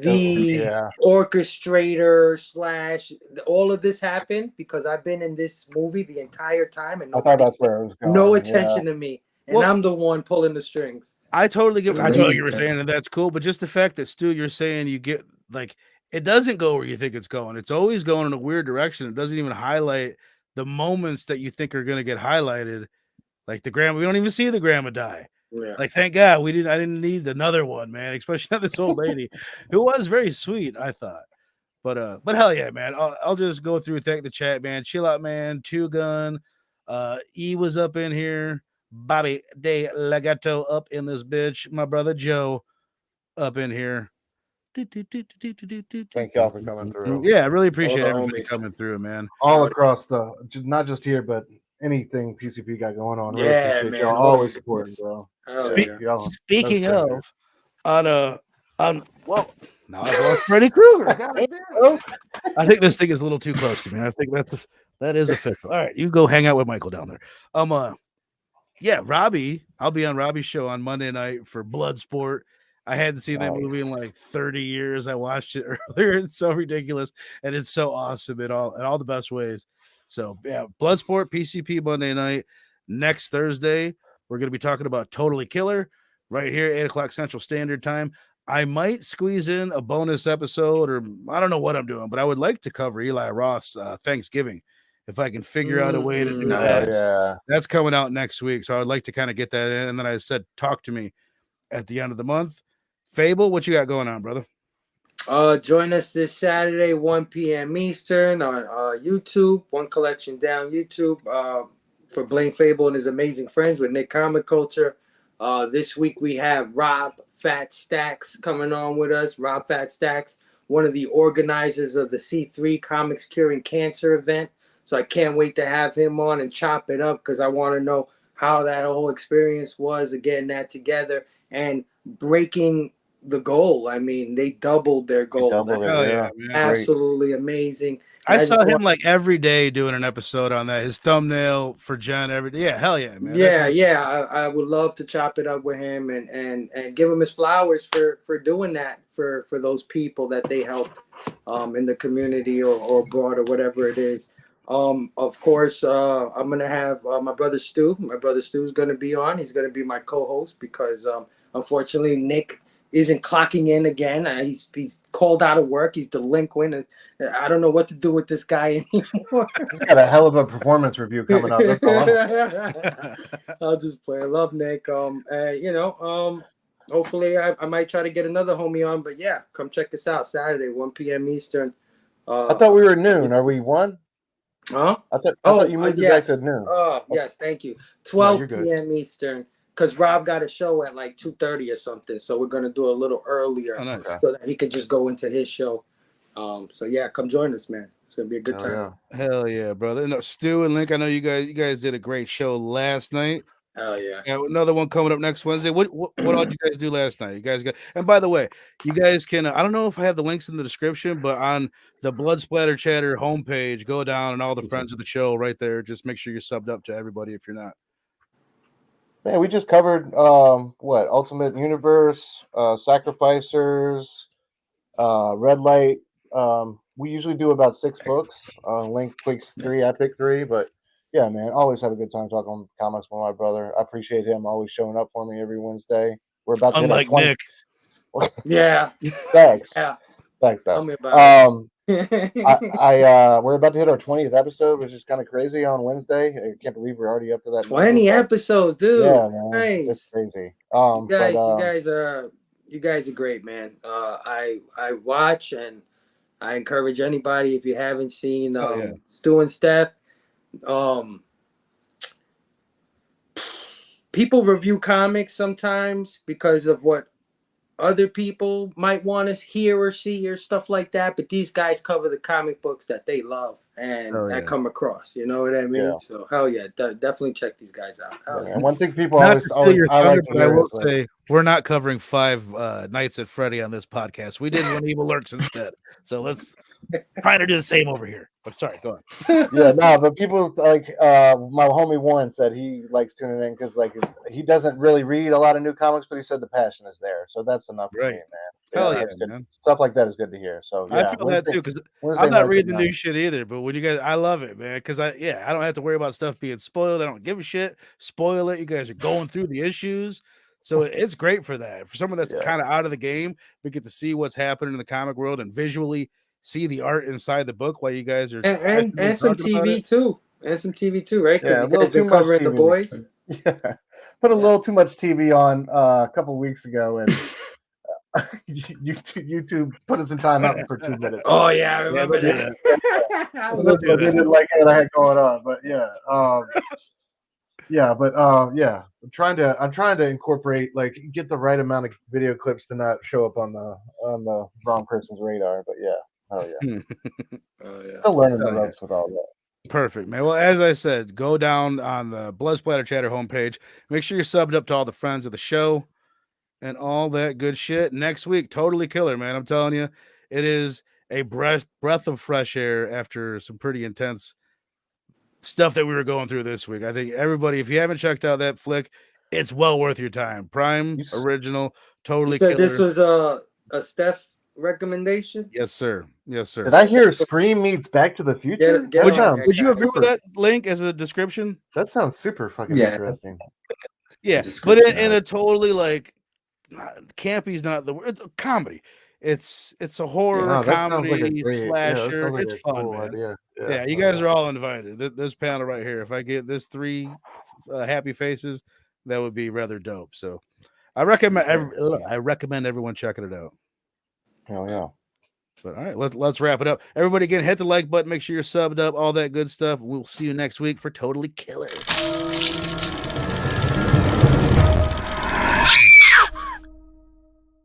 Yeah. orchestrator slash all of this happened because I've been in this movie the entire time and I thought nobody that's where it was going. no attention to me, and Well, I'm the one pulling the strings. I totally get what you were saying, and that's cool. But just the fact that Stu, you're saying you get like it doesn't go where you think it's going. It's always going in a weird direction. It doesn't even highlight the moments that you think are going to get highlighted. Like the grandma, we don't even see the grandma die. Yeah. Like, thank God I didn't need another one, man. Especially not this old lady who was very sweet, I thought. But hell yeah, man. I'll just go through, thank the chat, man. Chill out, man. Two Gun. E was up in here. Bobby De Legato up in this bitch. My brother Joe up in here. Thank y'all for coming through. Yeah, I really appreciate the everybody homies. coming through, man. All across not just here, but anything PCP got going on. Really Yeah, appreciate man. y'all always supporting, bro. Speaking of, well, now I've lost Freddy Krueger. God damn. I think this thing is a little too close to me. I think that is official. All right, you go hang out with Michael down there. Yeah, Robbie. I'll be on Robbie's show on Monday night for Bloodsport. I hadn't seen that movie in like 30 years. I watched it earlier. It's so ridiculous, and it's so awesome in all the best ways. So yeah, Bloodsport PCP Monday night. Next Thursday, we're gonna be talking about Totally Killer right here, 8:00 Central Standard Time. I might squeeze in a bonus episode, or I don't know what I'm doing, but I would like to cover Eli Roth's Thanksgiving if I can figure out a way to do that. Yeah. That's coming out next week, so I'd like to kind of get that in. And then I said, talk to me at the end of the month. Phable, what you got going on, brother? Join us this Saturday, 1 p.m. Eastern on YouTube, One Collection Down YouTube, for Blaine Phable and his amazing friends with Nick Comic Culture. This week we have Rob Fat Stacks coming on with us. Rob Fat Stacks, one of the organizers of the C3 Comics Curing Cancer event. So I can't wait to have him on and chop it up because I want to know how that whole experience was of getting that together and breaking the goal. I mean, they doubled their goal. Absolutely amazing. I saw him like every day doing an episode on that. His thumbnail for Jen every day. Yeah, hell yeah, man. Yeah. I would love to chop it up with him and give him his flowers for doing that for those people that they helped in the community or abroad or whatever it is. Of course, I'm gonna have my brother Stu. My brother Stu is gonna be on. He's gonna be my co-host because unfortunately Nick isn't clocking in again. He's called out of work. He's delinquent. I don't know what to do with this guy anymore. He's got a hell of a performance review coming up. That's all I'll just play. I love Nick. Hopefully I might try to get another homie on. But yeah, come check us out Saturday, 1 p.m. Eastern. I thought we were noon. Are we 1? Huh? I thought you moved it back to noon. Yes, thank you. 12 p.m. Eastern. Because Rob got a show at like 2:30 or something, so we're gonna do it a little earlier, so that he could just go into his show. So yeah, come join us, man. It's gonna be a good time. Hell yeah, brother. No, Stu and Link, I know you guys did a great show last night. Hell yeah. Another one coming up next Wednesday. What all did you guys do last night? You guys got, and by the way, you guys can, I don't know if I have the links in the description, but on the Blood Splatter Chatter homepage, go down and all the friends of the show right there. Just make sure you're subbed up to everybody if you're not. Man, we just covered Ultimate Universe, Sacrificers, Red Light. We usually do about 6 books. Link picks 3, I pick 3, but yeah, man, always have a good time talking comics with my brother. I appreciate him always showing up for me every Wednesday. We're about to Unlike Nick. Yeah. Thanks. Yeah. Thanks, Tell though. me about it. We're about to hit our 20th episode, which is kind of crazy on Wednesday. I can't believe we're already up to that. 20 number, episodes, dude. Yeah, man. It's Nice. crazy. You guys are great, man. I watch and I encourage anybody, if you haven't seen Stu and Steph. People review comics sometimes because of what other people might want to hear or see or stuff like that, but these guys cover the comic books that they love and that come across. You know what I mean? Yeah. So hell yeah, definitely check these guys out. Hell yeah. And one thing people Not always your I thunder, like to but I hear will is like, say we're not covering 5 Nights at Freddy on this podcast. We did one Evil Lurks instead. So let's try to do the same over here. But sorry, go on. yeah, no, but people like my homie Warren said he likes tuning in because like he doesn't really read a lot of new comics, but he said the passion is there, so that's enough for me, man. Hell yeah, Good. man. Stuff like that is good to hear. So yeah, I feel that too because Wednesday I'm not nights reading at the new 9. shit either. But when you guys, I love it, man. Because I don't have to worry about stuff being spoiled. I don't give a shit. Spoil it. You guys are going through the issues, so it's great for that. For someone that's kind of out of the game, we get to see what's happening in the comic world and visually see the art inside the book while you guys are and some TV too. And some TV too, right? Because you guys been covering The Boys. Yeah. Put a little too much TV on a couple weeks ago, and YouTube put us in timeout for 2 minutes. Oh yeah, I remember that. I didn't like what I had going on, but yeah, I'm trying to incorporate, like, get the right amount of video clips to not show up on the wrong person's radar. But still learning the ropes with all that. Perfect, man. Well, as I said, go down on the Blood Splatter Chatter homepage. Make sure you're subbed up to all the friends of the show and all that good shit. Next week, totally killer, man. I'm telling you, it is a breath of fresh air after some pretty intense stuff that we were going through this week. I think everybody, if you haven't checked out that flick, it's well worth your time. Prime, original, totally killer. This was a Steph recommendation? Yes, sir. Yes, sir. Did I hear Scream meets Back to the Future? Would you agree with that link as a description? That sounds super fucking interesting. Yeah, but in a totally like campy's not the word. It's a comedy. It's a horror comedy slasher. It's fun, man. Yeah, you guys are all invited. This panel right here. If I get this 3 happy faces, that would be rather dope. So I recommend everyone checking it out. Hell yeah. But all right, let's wrap it up. Everybody, again, hit the like button. Make sure you're subbed up. All that good stuff. We'll see you next week for Totally Killer.